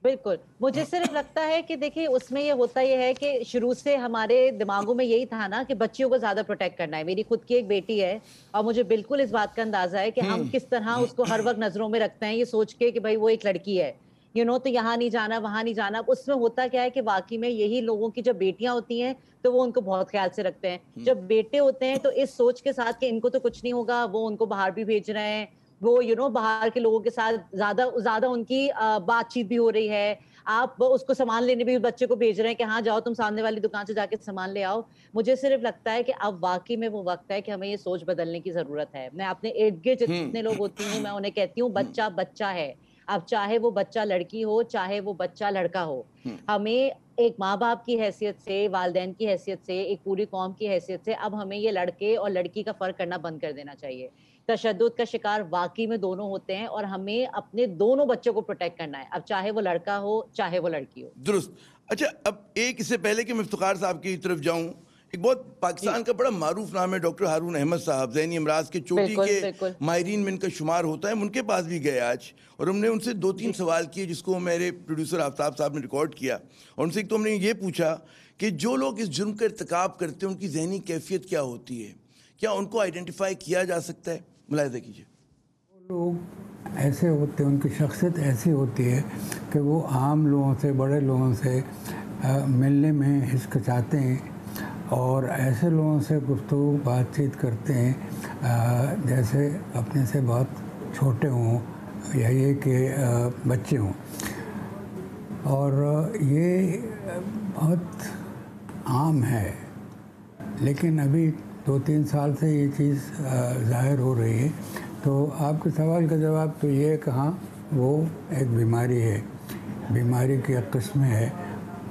بالکل, مجھے صرف لگتا ہے کہ دیکھیں اس میں یہ ہوتا یہ ہے کہ شروع سے ہمارے دماغوں میں یہی تھا نا کہ بچیوں کو زیادہ پروٹیکٹ کرنا ہے. میری خود کی ایک بیٹی ہے اور مجھے بالکل اس بات کا اندازہ ہے کہ ہم کس طرح اس کو ہر وقت نظروں میں رکھتے ہیں یہ سوچ کے کہ بھائی وہ ایک لڑکی ہے, تو یہاں نہیں جانا وہاں نہیں جانا. اس میں ہوتا کیا ہے کہ واقعی میں یہی لوگوں کی جب بیٹیاں ہوتی ہیں تو وہ ان کو بہت خیال سے رکھتے ہیں. جب بیٹے ہوتے ہیں تو اس سوچ کے ساتھ کہ ان کو تو کچھ نہیں ہوگا, وہ ان کو باہر بھی بھیج رہے ہیں, وہ باہر کے لوگوں کے ساتھ زیادہ ان کی بات چیت بھی ہو رہی ہے, آپ اس کو سامان لینے بھی بچے کو بھیج رہے ہیں کہ ہاں جاؤ تم سامنے والی دکان سے جا کے سامان لے آؤ. مجھے صرف لگتا ہے کہ اب واقعی میں وہ وقت ہے کہ ہمیں یہ سوچ بدلنے کی ضرورت ہے. میں اپنے ارد گرد جتنے لوگ ہوتی ہوں میں انہیں کہتی ہوں بچہ بچہ ہے. اب چاہے وہ بچہ لڑکی ہو چاہے وہ بچہ لڑکا ہو, ہمیں ایک ماں باپ کی حیثیت سے, والدین کی حیثیت سے, ایک پوری قوم کی حیثیت سے اب ہمیں یہ لڑکے اور لڑکی کا فرق کرنا بند کر دینا چاہیے. تشدد کا شکار واقعی میں دونوں ہوتے ہیں اور ہمیں اپنے دونوں بچوں کو پروٹیکٹ کرنا ہے, اب چاہے وہ لڑکا ہو چاہے وہ لڑکی ہو. درست. اچھا اب ایک اس سے پہلے کہ میں افتخار صاحب کی طرف جاؤں, ایک بہت پاکستان کا بڑا معروف نام ہے ڈاکٹر ہارون احمد صاحب, ذہنی امراض کے چوٹی کے ماہرین میں ان کا شمار ہوتا ہے. ان کے پاس بھی گئے آج, اور ہم نے ان سے 2-3 سوال کیے جس کو میرے پروڈیوسر آفتاب صاحب نے ریکارڈ کیا, اور ان سے ایک تو ہم نے یہ پوچھا کہ جو لوگ اس جرم کا ارتکاب کرتے ہیں ان کی ذہنی کیفیت کیا ہوتی ہے, کیا ان کو آئیڈینٹیفائی کیا جا سکتا ہے؟ ملاحظہ کیجیے. لوگ ایسے ہوتے ہیں, ان کی شخصیت ایسی ہوتی ہے کہ وہ عام لوگوں سے, بڑے لوگوں سے ملنے میں ہچکچاتے ہیں, اور ایسے لوگوں سے گفتگو بات چیت کرتے ہیں جیسے اپنے سے بہت چھوٹے ہوں یا یہ کہ بچے ہوں. اور یہ بہت عام ہے, لیکن ابھی 2-3 سال سے یہ چیز ظاہر ہو رہی ہے. تو آپ کے سوال کا جواب تو یہ ہے کہ ہاں وہ ایک بیماری ہے, بیماری کی ایک قسم ہے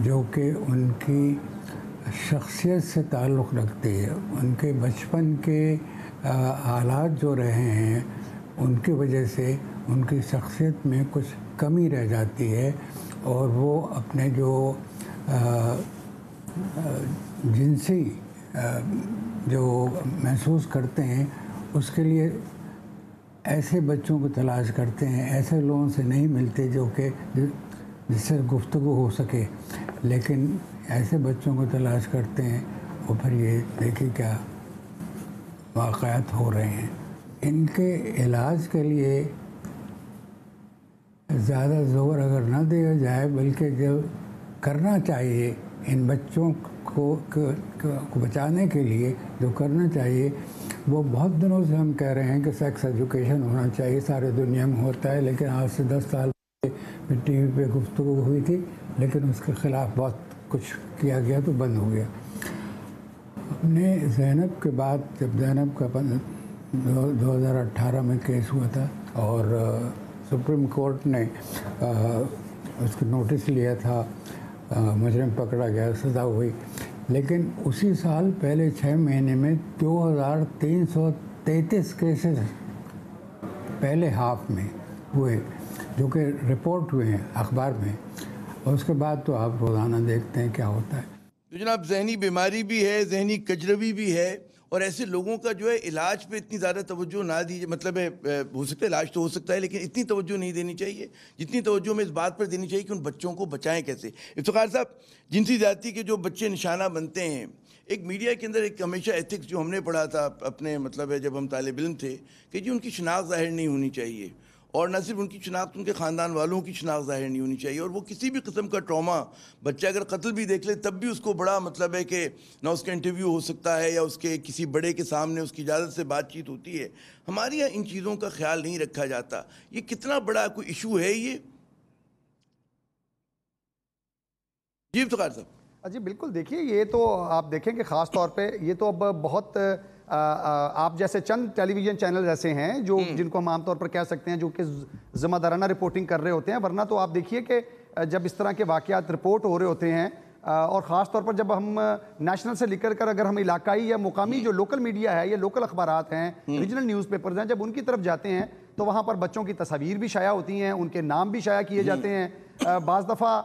جو کہ ان کی شخصیت سے تعلق رکھتی ہے. ان کے بچپن کے حالات جو رہے ہیں ان کی وجہ سے ان کی شخصیت میں کچھ کمی رہ جاتی ہے, اور وہ اپنے جو جنسی جو محسوس کرتے ہیں اس کے لیے ایسے بچوں کو تلاش کرتے ہیں, ایسے لوگوں سے نہیں ملتے جو کہ جس سے گفتگو ہو سکے, لیکن ایسے بچوں کو تلاش کرتے ہیں. اور پھر یہ دیکھیں کیا واقعات ہو رہے ہیں. ان کے علاج کے لیے زیادہ زور اگر نہ دیا جائے, بلکہ جو کرنا چاہیے ان بچوں کو بچانے کے لیے جو کرنا چاہیے, وہ بہت دنوں سے ہم کہہ رہے ہیں کہ سیکس ایجوکیشن ہونا چاہیے. سارے دنیا میں ہوتا ہے, لیکن آج سے 10 سال پہلے ٹی وی پہ گفتگو ہوئی تھی, لیکن اس کے خلاف بہت کچھ کیا گیا تو بند ہو گیا. اپنے زینب کے بعد, جب زینب کا 2018 میں کیس ہوا تھا اور سپریم کورٹ نے اس کو نوٹس لیا تھا, مجرم پکڑا گیا, سزا ہوئی, لیکن اسی سال پہلے 6 مہینے میں 2333 کیسز پہلے ہاف میں ہوئے جو کہ رپورٹ ہوئے ہیں اخبار میں, اور اس کے بعد تو آپ روزانہ دیکھتے ہیں کیا ہوتا ہے. تو جناب ذہنی بیماری بھی ہے, ذہنی کجروی بھی ہے, اور ایسے لوگوں کا جو ہے علاج پہ اتنی زیادہ توجہ نہ دیجیے. مطلب ہے ہو سکتا ہے علاج تو ہو سکتا ہے, لیکن اتنی توجہ نہیں دینی چاہیے جتنی توجہ ہمیں اس بات پر دینی چاہیے کہ ان بچوں کو بچائیں کیسے. افتخار صاحب, جنسی زیادتی کے جو بچے نشانہ بنتے ہیں, ایک میڈیا کے اندر ایک ہمیشہ ایتھکس جو ہم نے پڑھا تھا اپنے مطلب ہے جب ہم طالب علم تھے, کہ جی ان کی شناخت ظاہر نہیں ہونی چاہیے, اور نہ صرف ان کی شناخت, ان کے خاندان والوں کی شناخت ظاہر نہیں ہونی چاہیے. اور وہ کسی بھی قسم کا ٹراما, بچہ اگر قتل بھی دیکھ لے تب بھی اس کو بڑا مطلب ہے کہ نہ اس کا انٹرویو ہو سکتا ہے یا اس کے کسی بڑے کے سامنے اس کی اجازت سے بات چیت ہوتی ہے. ہمارے یہاں ان چیزوں کا خیال نہیں رکھا جاتا. یہ کتنا بڑا کوئی ایشو ہے یہ؟ جی افتخار صاحب. جی بالکل, دیکھیے یہ تو آپ دیکھیں کہ خاص طور پہ یہ تو اب بہت آپ جیسے چند ٹیلی ویژن چینل ایسے ہیں جو جن کو ہم عام طور پر کہہ سکتے ہیں جو کہ ذمہ دارانہ رپورٹنگ کر رہے ہوتے ہیں, ورنہ تو آپ دیکھیے کہ جب اس طرح کے واقعات رپورٹ ہو رہے ہوتے ہیں, اور خاص طور پر جب ہم نیشنل سے نکل کر اگر ہم علاقائی یا مقامی جو لوکل میڈیا ہے یا لوکل اخبارات ہیں, ریجنل نیوز پیپرز ہیں, جب ان کی طرف جاتے ہیں تو وہاں پر بچوں کی تصاویر بھی شائع ہوتی ہیں, ان کے نام بھی شائع کیے جاتے ہیں. بعض دفعہ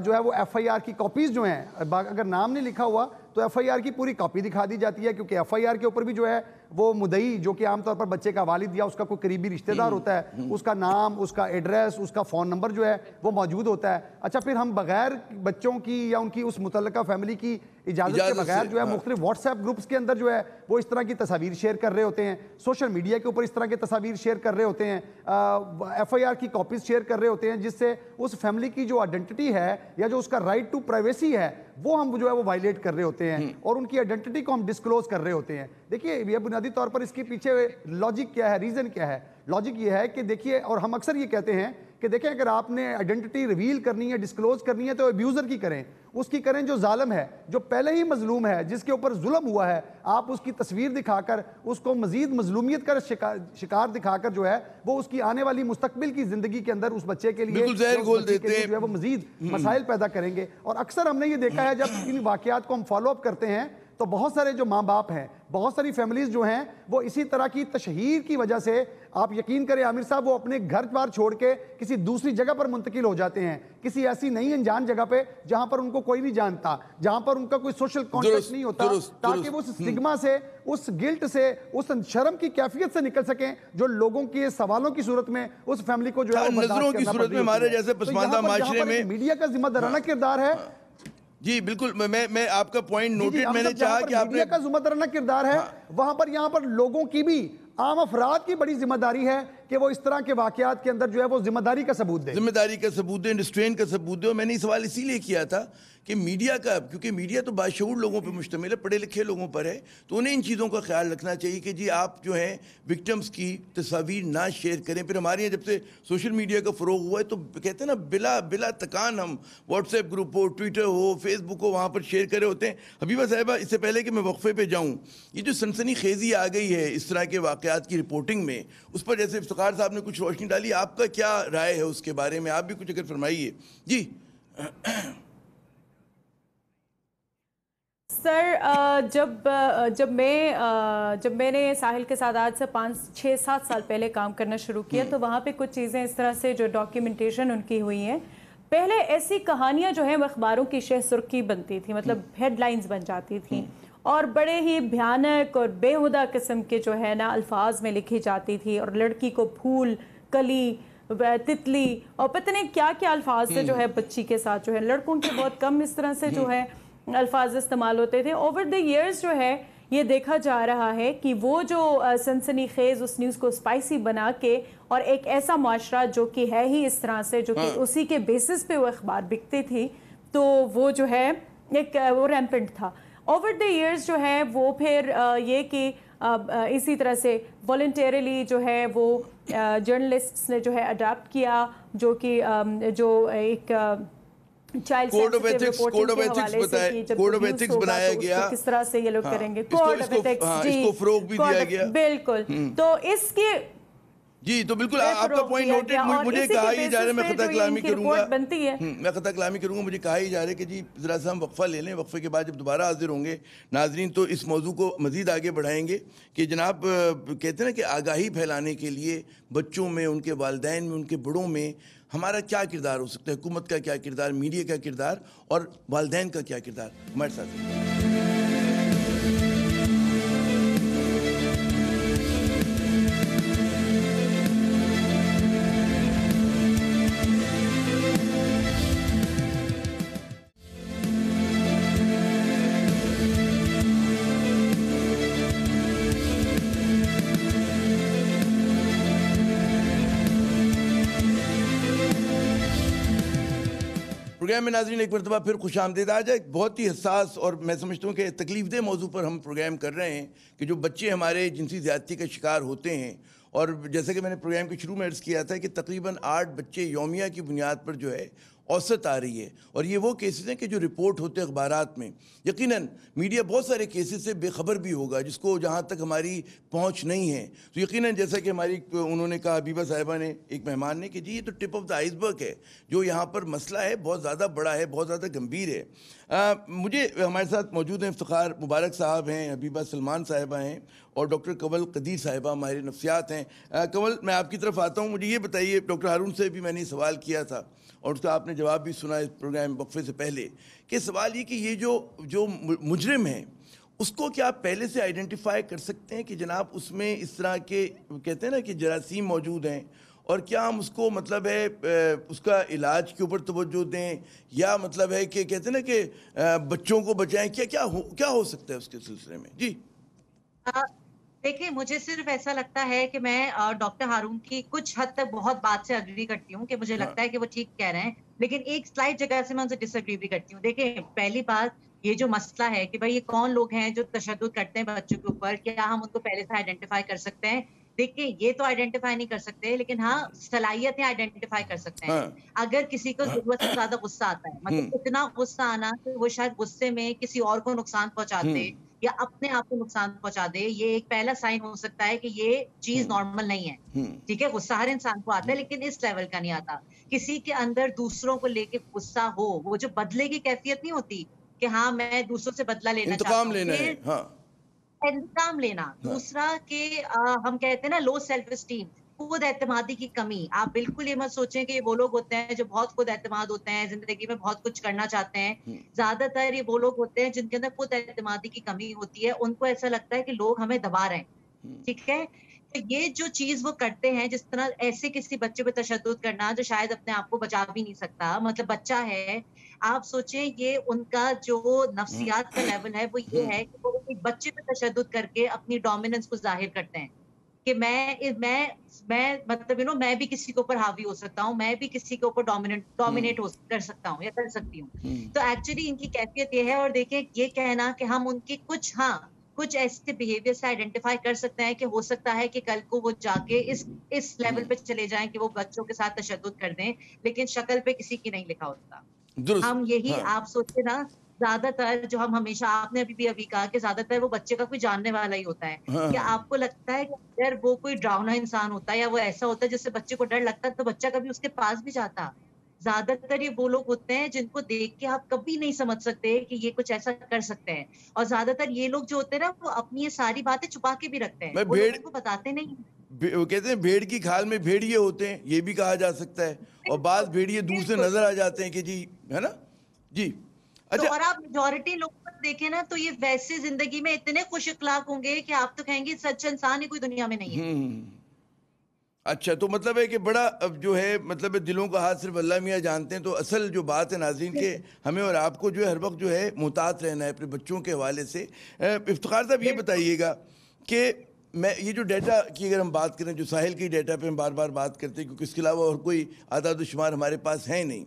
جو ہے وہ ایف آئی آر کی کاپیز جو ہیں, اگر نام نہیں لکھا ہوا تو ایف آئی آر کی پوری کاپی دکھا دی جاتی ہے, کیونکہ ایف آئی آر کے اوپر بھی جو ہے وہ مدعی جو کہ عام طور پر بچے کا والد یا اس کا کوئی قریبی رشتہ دار ہوتا ہے, اس کا نام, اس کا ایڈریس, اس کا فون نمبر جو ہے وہ موجود ہوتا ہے. اچھا, پھر ہم بغیر بچوں کی یا ان کی اس متعلقہ فیملی کی اجازت کے بغیر جو ہے مختلف واٹس ایپ گروپس کے اندر جو ہے وہ اس طرح کی تصاویر شیئر کر رہے ہوتے ہیں, سوشل میڈیا کے اوپر اس طرح کی تصاویر شیئر کر رہے ہوتے ہیں, ایف آئی آر کی کاپیز شیئر کر رہے ہوتے ہیں, جس سے اس فیملی کی جو آئیڈینٹی ہے یا جو اس کا رائٹ ٹو پرائیویسی ہے وہ ہم جو ہے وہ وائلیٹ کر رہے ہوتے ہیں, اور ان کی آئیڈینٹی کو ہم ڈسکلوز کر رہے ہوتے ہیں. دیکھیے یہ بنیادی طور پر اس کے پیچھے لاجک کیا ہے, ریزن کیا ہے؟ لاجک یہ ہے کہ دیکھیے, اور ہم اکثر یہ کہتے ہیں کہ دیکھیں اگر آپ نے آئیڈینٹی ریویل کرنی ہے, ڈسکلوز کرنی ہے, تو ابیوزر کی کریں, اس کی کریں جو ظالم ہے, جو پہلے ہی مظلوم ہے, جس کے اوپر ظلم ہوا ہے. آپ اس کی تصویر دکھا کر اس کو مزید مظلومیت کا شکار دکھا کر جو ہے وہ اس کی آنے والی مستقبل کی زندگی کے اندر اس بچے کے لیے جو ہے وہ مزید مسائل پیدا کریں گے. اور اکثر ہم نے یہ دیکھا ہے جب ان واقعات کو ہم فالو اپ کرتے ہیں تو بہت سارے جو ماں باپ ہیں, بہت ساری فیملیز جو ہیں, وہ اسی طرح کی تشہیر کی وجہ سے, آپ یقین کریں عامر صاحب, وہ اپنے گھر بار چھوڑ کے کسی دوسری جگہ پر منتقل ہو جاتے ہیں, کسی ایسی نئی انجان جگہ پہ جہاں پر ان کو کوئی نہیں جانتا, جہاں پر ان کا کوئی سوشل کانٹیکٹ نہیں ہوتا, تاکہ وہ اس سٹگما سے, اس گلٹ سے, اس شرم کی کیفیت سے نکل سکیں جو لوگوں کے سوالوں کی صورت میں اس فیملی کو جو ہے نظروں کی صورت میں ہمارے جیسے پسماندہ معاشرے میں میڈیا کا ذمہ دارانہ کردار ہے. جی بالکل, میں آپ کا پوائنٹ نوٹڈ, میں نے چاہا کہ آپ نے میڈیا کا ذمہ دارانہ کردار ہے, وہاں پر یہاں پر لوگوں کی بھی, عام افراد کی بڑی ذمہ داری ہے کہ وہ اس طرح کے واقعات کے اندر جو ہے وہ ذمہ داری کا ثبوت دیں, ذمہ داری کا ثبوت دیں, ریسٹرین کا ثبوت دیں. اور میں نے یہ سوال اسی لیے کیا تھا کہ میڈیا کا, کیونکہ میڈیا تو باشعور لوگوں پہ مشتمل ہے, پڑھے لکھے لوگوں پر ہے, تو انہیں ان چیزوں کا خیال رکھنا چاہیے کہ جی آپ جو ہیں وکٹمز کی تصاویر نہ شیئر کریں. پھر ہمارے یہاں جب سے سوشل میڈیا کا فروغ ہوا ہے تو کہتے ہیں نا بلا تکان ہم واٹس ایپ گروپ ہو, ٹویٹر ہو, فیس بک ہو, وہاں پر شیئر کرے ہوتے ہیں. حبیبہ صاحبہ, اس سے پہلے کہ میں وقفے پہ جاؤں, یہ جو سنسنی خیزی آ گئی ہے اس طرح کے واقعات کی رپورٹنگ میں, اس پر جیسے افتخار صاحب نے کچھ روشنی ڈالی, آپ کا کیا رائے ہے اس کے بارے میں؟ آپ بھی کچھ اگر فرمائیے. جی سر, جب میں نے ساحل کے ساتھ آج سے 5-6-7 سال پہلے کام کرنا شروع کیا, تو وہاں پہ کچھ چیزیں اس طرح سے جو ڈاکیومنٹیشن ان کی ہوئی ہیں, پہلے ایسی کہانیاں جو ہیں وہ اخباروں کی شہ سرخی بنتی تھی, مطلب ہیڈ لائنز بن جاتی تھیں, اور بڑے ہی بھیانک اور بےہودہ قسم کے جو ہے نا الفاظ میں لکھی جاتی تھی, اور لڑکی کو پھول, کلی, تتلی اور پتہ نہیں کیا کیا الفاظ سے جو ہے بچی کے ساتھ جو ہے, لڑکوں کے بہت کم اس طرح سے جو ہے الفاظ استعمال ہوتے تھے. اوور دی ایئرز جو ہے یہ دیکھا جا رہا ہے کہ وہ جو سنسنی خیز اس نیوز کو سپائسی بنا کے, اور ایک ایسا معاشرہ جو کہ ہے ہی اس طرح سے, جو کہ اسی کے بیسس پہ وہ اخبار بکتے تھی, تو وہ جو ہے ایک وہ ریمپنٹ تھا. اوور دی ایئرز جو ہے وہ پھر یہ کہ اسی طرح سے والنٹیرلی جو ہے وہ جرنلسٹس نے جو ہے اڈاپٹ کیا, جو کہ جو ایک چائلڈ کوڈ آف ایتھکس بنایا گیا, کس طرح سے یہ لوگ کریں گے, کوڈ آف ایتھکس, اس کو فروغ بھی دیا گیا. بالکل, تو اس کے جی تو بالکل آپ کا پوائنٹ نوٹڈ. مجھے کہا ہی جا رہا ہے, میں خطا کلامی کروں گا, مجھے کہا ہی جا رہا ہے کہ جی ذرا سا ہم وقفہ لے لیں, وقفے کے بعد جب دوبارہ حاضر ہوں گے ناظرین تو اس موضوع کو مزید آگے بڑھائیں گے کہ جناب کہتے ہیں نا کہ آگاہی پھیلانے کے لیے بچوں میں, ان کے والدین میں, ان کے بڑوں میں ہمارا کیا کردار ہو سکتا ہے, حکومت کا کیا کردار, میڈیا کا کردار اور والدین کا کیا کردار. ہمارے ساتھ پروگرام میں ناظرین ایک مرتبہ پھر خوش آمدید. آج ایک بہت ہی حساس اور میں سمجھتا ہوں کہ تکلیف دہ موضوع پر ہم پروگرام کر رہے ہیں کہ جو بچے ہمارے جنسی زیادتی کا شکار ہوتے ہیں, اور جیسے کہ میں نے پروگرام کے شروع میں عرض کیا تھا کہ تقریباً 8 بچے یومیہ کی بنیاد پر جو ہے اوسط آ رہی ہے, اور یہ وہ کیسز ہیں کہ جو رپورٹ ہوتے ہیں اخبارات میں. یقیناً میڈیا بہت سارے کیسز سے بے خبر بھی ہوگا جس کو جہاں تک ہماری پہنچ نہیں ہے, تو یقیناً جیسا کہ ہماری انہوں نے کہا, حبیبہ صاحبہ نے, ایک مہمان نے, کہ جی یہ تو ٹپ آف دا آئس برگ ہے, جو یہاں پر مسئلہ ہے بہت زیادہ بڑا ہے, بہت زیادہ گمبھیر ہے. مجھے ہمارے ساتھ موجود ہیں افتخار مبارک صاحب ہیں, حبیبہ سلمان صاحبہ ہیں, اور ڈاکٹر کنول قدیر صاحبہ ماہر نفسیات ہیں. کنول, میں آپ کی طرف آتا ہوں. مجھے یہ بتائیے, ڈاکٹر ہارون سے بھی میں نے سوال کیا تھا اور اس کا آپ نے جواب بھی سنا اس پروگرام وقفے سے پہلے, کہ سوال یہ کہ یہ جو مجرم ہیں اس کو کیا آپ پہلے سے آئیڈینٹیفائی کر سکتے ہیں کہ جناب اس میں اس طرح کے کہتے ہیں نا کہ جراثیم موجود ہیں, اور کیا ہم اس کو مطلب ہے اس کا علاج کے اوپر توجہ دیں, یا مطلب ہے کہ کہتے ہیں نا کہ بچوں کو بچائیں, کیا ہو سکتا ہے اس کے سلسلے میں؟ جی دیکھیں, مجھے صرف ایسا لگتا ہے کہ میں ڈاکٹر ہارون کی کچھ حد تک بہت بات سے اگری کرتی ہوں, کہ مجھے لگتا ہے کہ وہ ٹھیک کہہ رہے ہیں, لیکن ایک سلائڈ جگہ سے میں ان سے ڈس ایگری بھی کرتی ہوں. دیکھیں, پہلی بات یہ جو مسئلہ ہے کہ بھائی یہ کون لوگ ہیں جو تشدد کرتے ہیں بچوں کے اوپر, کیا ہم ان کو پہلے سے آئیڈینٹیفائی کر سکتے ہیں؟ دیکھیں, یہ تو آئیڈینٹیفائی نہیں کر سکتے, لیکن ہاں صلاحیتیں آئیڈینٹیفائی کر سکتے ہیں. اگر کسی کو ضرورت سے زیادہ غصہ آتا ہے, مطلب اتنا غصہ آنا کہ وہ شاید غصے میں کسی اور کو نقصان پہنچاتے یا اپنے آپ کو نقصان پہنچا دے, یہ ایک پہلا سائن ہو سکتا ہے کہ یہ چیز نارمل نہیں ہے. ٹھیک ہے, غصہ ہر انسان کو آتا ہے لیکن اس لیول کا نہیں آتا. کسی کے اندر دوسروں کو لے کے غصہ ہو, وہ جو بدلے کی کیفیت نہیں ہوتی کہ ہاں میں دوسروں سے بدلہ لینا چاہتا ہوں, انتقام لینا. دوسرا کہ ہم کہتے ہیں نا لو سیلف اسٹیم, خود اعتمادی کی کمی. آپ بالکل یہ مت سوچیں کہ یہ وہ لوگ ہوتے ہیں جو بہت خود اعتماد ہوتے ہیں, زندگی میں بہت کچھ کرنا چاہتے ہیں. زیادہ تر یہ وہ لوگ ہوتے ہیں جن کے اندر خود اعتمادی کی کمی ہوتی ہے. ان کو ایسا لگتا ہے کہ لوگ ہمیں دبا رہے ہیں, ٹھیک ہے. تو یہ جو چیز وہ کرتے ہیں, جس طرح ایسے کسی بچے پہ تشدد کرنا جو شاید اپنے آپ کو بچا بھی نہیں سکتا, مطلب بچہ ہے, آپ سوچیں یہ ان کا جو نفسیات کا لیول ہے وہ یہ ہے کہ وہ ایک بچے پہ تشدد کر کے اپنی ڈومیننس کو ظاہر کرتے ہیں کہ میں مطلب میں بھی کسی کے اوپر حاوی ہو سکتا ہوں, میں بھی کسی کے اوپر ڈومینیٹ کر سکتا ہوں یا کر سکتی ہوں. تو ایکچولی ان کی کیفیت یہ ہے. اور دیکھیں یہ کہنا کہ ہم ان کی کچھ ایسے بیہیویئر سے آئیڈینٹیفائی کر سکتے ہیں کہ ہو سکتا ہے کہ کل کو وہ جا کے اس لیول پہ چلے جائیں کہ وہ بچوں کے ساتھ تشدد کر دیں, لیکن شکل پہ کسی کی نہیں لکھا ہوتا. ہم یہی آپ سوچے نا, زیادہ تر جو ہم ہمیشہ, آپ نے ابھی کہا کہ زیادہ تر وہ بچے کا کوئی جاننے والا ہی ہوتا ہے. کیا آپ کو لگتا ہے کہ اگر وہ کوئی ڈراؤنا انسان ہوتا ہے یا وہ ایسا ہوتا ہے جس سے بچے کو ڈر لگتا ہے تو بچہ کبھی اس کے پاس بھی جاتا؟ زیادہ تر یہ وہ لوگ ہوتے ہیں جن کو دیکھ کے آپ کبھی نہیں سمجھ سکتے کہ یہ کچھ ایسا کر سکتے ہیں. اور زیادہ تر یہ لوگ جو ہوتے ہیں نا وہ اپنی یہ ساری باتیں چھپا کے بھی رکھتے ہیں, وہ لوگوں کو بتاتے نہیں. وہ کہتے ہیں بھیڑ کی کھال میں بھیڑیے ہوتے ہیں, یہ بھی کہا جا سکتا ہے. اور بعض بھیڑیے دور سے نظر آ جاتے ہیں کہ جی ہے نا. جی اچھا, اور آپ میجورٹی لوگوں کو دیکھیں نا تو یہ ویسے زندگی میں اتنے خوش اخلاق ہوں گے کہ آپ تو کہیں گے سچ انسان ہی کوئی دنیا میں نہیں ہے. اچھا, تو مطلب ہے کہ بڑا جو ہے مطلب دلوں کا ہاتھ صرف اللہ میاں جانتے ہیں. تو اصل جو بات ہے ناظرین کہ ہمیں اور آپ کو جو ہے ہر وقت جو ہے محتاط رہنا ہے اپنے بچوں کے حوالے سے. افتخار صاحب یہ بتائیے گا کہ یہ جو ڈیٹا کی اگر ہم بات کریں, جو ساحل کی ڈیٹا پہ ہم بار بار بات کرتے ہیں کیونکہ اس کے علاوہ اور کوئی اعداد و شمار ہمارے پاس ہے نہیں,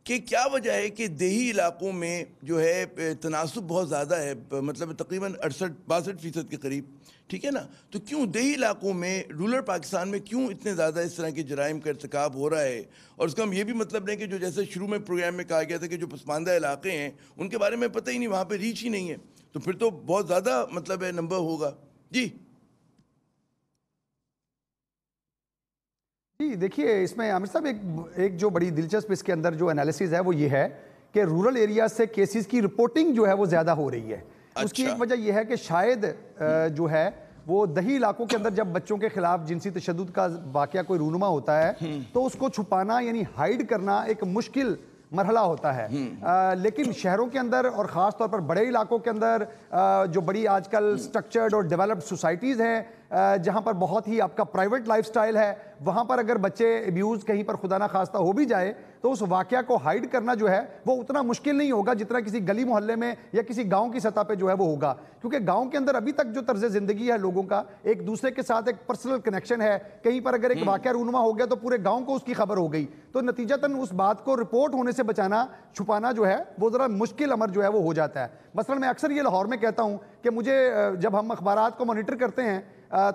کہ کیا وجہ ہے کہ دیہی علاقوں میں جو ہے تناسب بہت زیادہ ہے, مطلب تقریباً 68-62% کے قریب, ٹھیک ہے نا. تو کیوں دیہی علاقوں میں, رورل پاکستان میں کیوں اتنے زیادہ اس طرح کے جرائم کا ارتکاب ہو رہا ہے؟ اور اس کا ہم یہ بھی مطلب نہیں کہ جو جیسے شروع میں پروگرام میں کہا گیا تھا کہ جو پسماندہ علاقے ہیں ان کے بارے میں پتہ ہی نہیں, وہاں پہ ریچ ہی نہیں ہے, تو پھر تو بہت زیادہ مطلب ہے نمبر ہوگا. جی جی دیکھیے, اس میں عامر صاحب ایک جو بڑی دلچسپ اس کے اندر جو انالیسز ہے وہ یہ ہے کہ رورل ایریاز سے کیسز کی رپورٹنگ جو ہے وہ زیادہ ہو رہی ہے. اس کی ایک وجہ یہ ہے کہ شاید جو ہے وہ دیہی علاقوں کے اندر جب بچوں کے خلاف جنسی تشدد کا واقعہ کوئی رونما ہوتا ہے تو اس کو چھپانا یعنی ہائیڈ کرنا ایک مشکل مرحلہ ہوتا ہے. لیکن شہروں کے اندر اور خاص طور پر بڑے علاقوں کے اندر جو بڑی آج کل سٹرکچرڈ اور ڈیولپڈ سوسائٹیز ہیں جہاں پر بہت ہی آپ کا پرائیویٹ لائف سٹائل ہے, وہاں پر اگر بچے ایبیوز کہیں پر خدا نہ خواستہ ہو بھی جائے تو اس واقعہ کو ہائیڈ کرنا جو ہے وہ اتنا مشکل نہیں ہوگا جتنا کسی گلی محلے میں یا کسی گاؤں کی سطح پہ جو ہے وہ ہوگا. کیونکہ گاؤں کے اندر ابھی تک جو طرز زندگی ہے لوگوں کا, ایک دوسرے کے ساتھ ایک پرسنل کنیکشن ہے. کہیں پر اگر ایک واقعہ رونما ہو گیا تو پورے گاؤں کو اس کی خبر ہو گئی, تو نتیجتاً اس بات کو رپورٹ ہونے سے بچانا, چھپانا جو ہے وہ ذرا مشکل امر جو ہے وہ ہو جاتا ہے. مثلا میں اکثر یہ لاہور میں کہتا ہوں کہ مجھے جب ہم اخبارات کو مانیٹر کرتے ہیں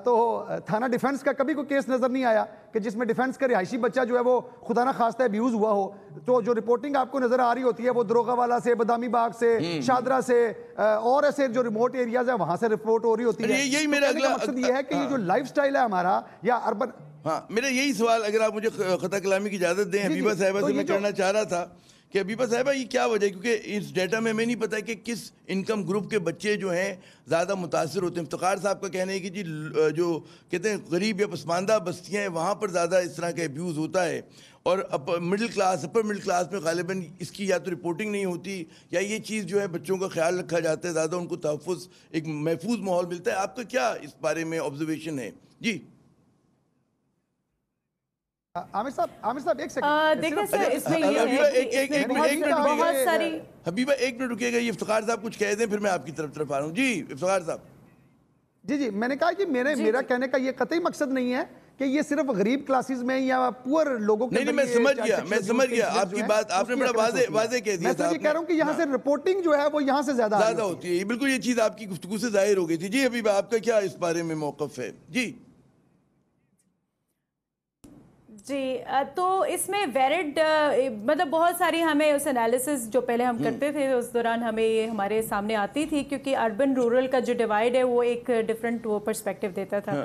تو تھانہ ڈیفنس کا کبھی کوئی کیس نظر نہیں آیا کہ جس میں ڈیفنس کا رہائشی بچہ جو ہے وہ خدا نہ خواستہ ابیوز ہوا ہو. تو جو رپورٹنگ آپ کو نظر آ رہی ہوتی ہے وہ دروغہ والا سے, بادامی باغ سے, شادرہ سے اور ایسے جو ریموٹ ایریاز ہیں وہاں سے رپورٹ ہو رہی ہوتی ہے. یہی میرا اگلا مقصد یہ ہے کہ یہ جو لائف سٹائل ہے ہمارا یا اربن, ہاں میرا یہی سوال اگر آپ مجھے خطا کلامی کی اجازت دیں حبیبہ صاحبہ سے میں کرنا چاہ رہا تھا کہ حبیبہ صاحبہ یہ کیا وجہ ہے, کیونکہ اس ڈیٹا میں ہمیں نہیں پتا کہ کس انکم گروپ کے بچے جو ہیں زیادہ متاثر ہوتے ہیں. افتخار صاحب کا کہنا ہے کہ جی جو کہتے ہیں غریب یا پسماندہ بستیاں ہیں وہاں پر زیادہ اس طرح کا ایبیوز ہوتا ہے, اور middle class, upper middle class میں غالباً اس کی یا تو رپورٹنگ نہیں ہوتی یا یہ چیز جو ہے بچوں کا خیال رکھا جاتا ہے, زیادہ ان کو تحفظ, ایک محفوظ ماحول ملتا ہے. آپ کا کیا اس بارے میں آبزرویشن ہے؟ جی عامر صاحب ایک سیکنڈ دیکھیں سر, اس میں یہ ہے بہت ساری. حبیبہ ایک منٹ رکیے گا, یہ افتخار صاحب کچھ کہہ دیں پھر میں آپ کی طرف آ رہا ہوں. جی افتخار صاحب. جی میں نے کہا کہ میرا کہنے کا یہ قطعی مقصد نہیں ہے کہ یہ صرف غریب کلاسز میں یا پور لوگوں کے, نہیں میں سمجھ گیا آپ کی بات, آپ نے بڑا واضح کہہ دیا تھا. میں یہ کہہ رہا ہوں کہ یہاں سے رپورٹنگ جو ہے وہ یہاں سے زیادہ ہوتی ہے. بالکل یہ چیز آپ کی گفتگو سے ظاہر ہو گئی تھی. جی حبیبہ آپ کا کیا اس بارے میں موقف ہے؟ جی جی تو اس میں ویرڈ مطلب بہت ساری ہمیں اس انالیسس جو پہلے ہم کرتے تھے اس دوران ہمیں یہ ہمارے سامنے آتی تھی, کیونکہ اربن رورل کا جو ڈیوائڈ ہے وہ ایک ڈفرینٹ وہ پرسپیکٹیو دیتا تھا.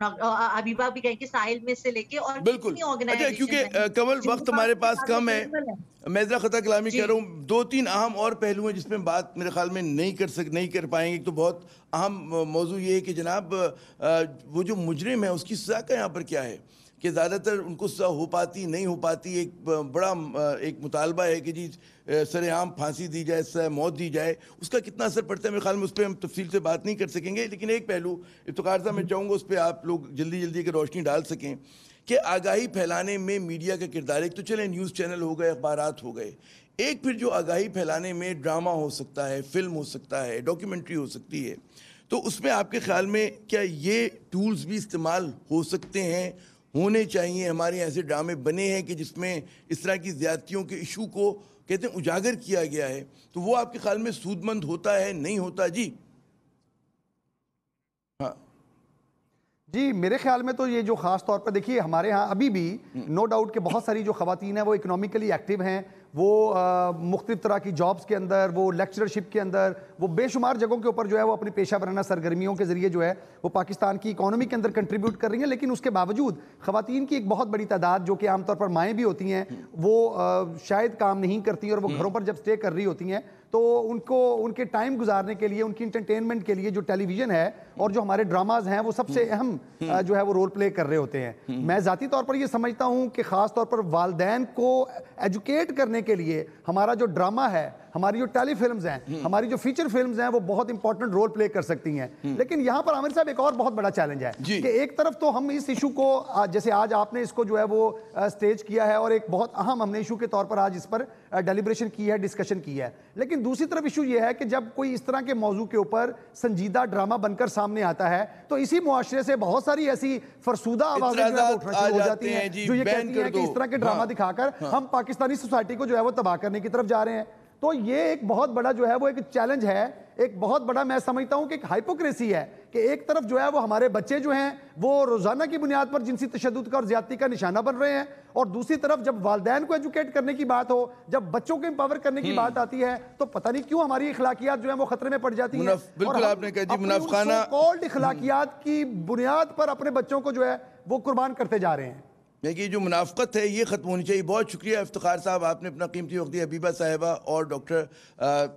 حبیبہ بھی کہیں کہ ساحل میں سے لے کے اور بالکل. اچھا کیونکہ کمل وقت ہمارے پاس کم ہے, میں ذرا خطا کلامی کہہ رہا ہوں, 2-3 اہم اور پہلو ہیں جس میں بات میرے خیال میں نہیں کر پائیں گے. ایک تو بہت اہم موضوع یہ ہے کہ جناب وہ جو مجرم ہے اس کی سزا کا یہاں پر کیا ہے, کہ زیادہ تر ان کو سزا ہو پاتی نہیں ہو پاتی. ایک بڑا ایک مطالبہ ہے کہ جی سر عام پھانسی دی جائے, سزا موت دی جائے. اس کا کتنا اثر پڑتا ہے میرے خیال میں اس پہ ہم تفصیل سے بات نہیں کر سکیں گے. لیکن ایک پہلو افتخار صاحب میں چاہوں گا اس پہ آپ لوگ جلدی کی روشنی ڈال سکیں کہ آگاہی پھیلانے میں میڈیا کا کردار. ایک تو چلیں نیوز چینل ہو گئے, اخبارات ہو گئے, ایک پھر جو آگاہی پھیلانے میں ڈرامہ ہو سکتا ہے, فلم ہو سکتا ہے, ڈاکیومنٹری ہو سکتی ہے, تو اس میں آپ کے خیال میں کیا یہ ٹولز بھی استعمال ہو سکتے ہیں, ہونے چاہیے؟ ہمارے ایسے ڈرامے بنے ہیں کہ جس میں اس طرح کی زیادتیوں کے ایشو کو کہتے ہیں اجاگر کیا گیا ہے, تو وہ آپ کے خیال میں سود مند ہوتا ہے نہیں ہوتا؟ جی ہاں جی, میرے خیال میں تو یہ جو خاص طور پر دیکھیے ہمارے ہاں ابھی بھی نو ڈاؤٹ کہ بہت ساری جو خواتین ہیں وہ اکنومیکلی ایکٹیو ہیں, وہ مختلف طرح کی جابز کے اندر, وہ لیکچرشپ کے اندر, وہ بے شمار جگہوں کے اوپر جو ہے وہ اپنی پیشہ ورانہ سرگرمیوں کے ذریعے جو ہے وہ پاکستان کی اکانومی کے اندر کنٹریبیوٹ کر رہی ہیں. لیکن اس کے باوجود خواتین کی ایک بہت بڑی تعداد جو کہ عام طور پر مائیں بھی ہوتی ہیں وہ شاید کام نہیں کرتی, اور وہ گھروں پر جب سٹے کر رہی ہوتی ہیں تو ان کو ان کے ٹائم گزارنے کے لیے, ان کی انٹرٹینمنٹ کے لیے جو ٹیلی ویژن ہے اور جو ہمارے ڈراماز ہیں وہ سب سے اہم جو ہے وہ رول پلے کر رہے ہوتے ہیں. میں ذاتی طور پر یہ سمجھتا ہوں کہ خاص طور پر والدین کو ایجوکیٹ کرنے کے لیے ہمارا جو ڈرامہ ہے, ہماری جو ٹیلی فلمز ہیں, ہماری جو فیچر فلمز ہیں, وہ بہت امپورٹنٹ رول پلے کر سکتی ہیں. لیکن یہاں پر عامر صاحب ایک اور بہت بڑا چیلنج ہے کہ ایک طرف تو ہم اس ایشو کو جیسے آج آپ نے اس کو جو ہے وہ سٹیج کیا ہے اور ایک بہت اہم ہم نے ایشو کے طور پر آج اس پر ڈیلیبریشن کی ہے, ڈسکشن کی ہے. لیکن دوسری طرف ایشو یہ ہے کہ جب کوئی اس طرح کے موضوع کے اوپر سنجیدہ ڈرامہ بن کر سامنے آتا ہے تو اسی معاشرے سے بہت ساری ایسی فرسودہ آوازیں جو ہے اٹھنا شروع ہو جاتی ہیں جو یہ کہتی ہیں کہ اس طرح کے ڈرامہ دکھا کر ہم پاکستانی سوسائٹی کو جو ہے وہ تباہ کرنے کی طرف جا رہے ہیں. تو یہ ایک بہت بڑا جو ہے وہ ایک چیلنج ہے, ایک بہت بڑا میں سمجھتا ہوں کہ ایک ہائپوکریسی ہے کہ ایک طرف جو ہے وہ ہمارے بچے جو ہیں وہ روزانہ کی بنیاد پر جنسی تشدد کا اور زیادتی کا نشانہ بن رہے ہیں, اور دوسری طرف جب والدین کو ایجوکیٹ کرنے کی بات ہو, جب بچوں کو امپاور کرنے کی بات آتی ہے تو پتہ نہیں کیوں ہماری اخلاقیات جو ہیں وہ خطرے میں پڑ جاتی ہیں. بالکل آپ نے کہا جی منافقانہ اخلاقیات کی بنیاد پر اپنے بچوں کو جو ہے وہ قربان کرتے جا رہے ہیں. یہ جو منافقت ہے یہ ختم ہونی چاہیے. بہت شکریہ افتخار صاحب, آپ نے اپنا قیمتی وقت دیا. حبیبہ صاحبہ اور ڈاکٹر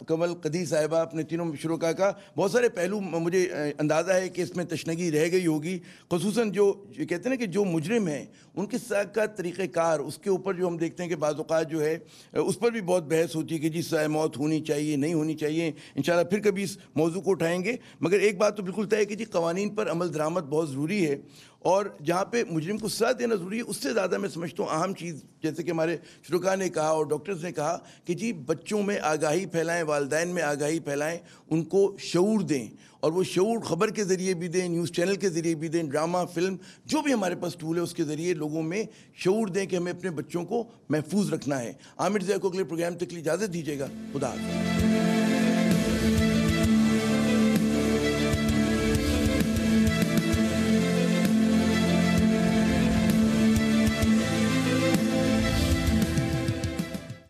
کمل قدیر صاحبہ, اپنے تینوں شرکاء کا بہت سارے پہلو مجھے اندازہ ہے کہ اس میں تشنگی رہ گئی ہوگی, خصوصاً جو کہتے ہیں نا کہ جو مجرم ہیں ان کے ساتھ کا طریقہ کار, اس کے اوپر جو ہم دیکھتے ہیں کہ بعض اوقات جو ہے اس پر بھی بہت بحث ہوتی ہے کہ جی سزائے موت ہونی چاہیے نہیں ہونی چاہیے. انشاءاللہ پھر کبھی اس موضوع کو اٹھائیں گے. مگر ایک بات تو بالکل طے ہے کہ جی قوانین پر عمل درآمد بہت ضروری ہے, اور جہاں پہ مجرم کو سزا دینا ضروری ہے اس سے زیادہ میں سمجھتا ہوں اہم چیز, جیسے کہ ہمارے شرکاء نے کہا اور ڈاکٹرز نے کہا کہ جی بچوں میں آگاہی پھیلائیں, والدین میں آگاہی پھیلائیں, ان کو شعور دیں, اور وہ شعور خبر کے ذریعے بھی دیں, نیوز چینل کے ذریعے بھی دیں, ڈرامہ فلم جو بھی ہمارے پاس ٹول ہے اس کے ذریعے لوگوں میں شعور دیں کہ ہمیں اپنے بچوں کو محفوظ رکھنا ہے. عامر ضیاء کو اگلے پروگرام تک کے لیے اجازت دیجیے گا. خدا حافظ.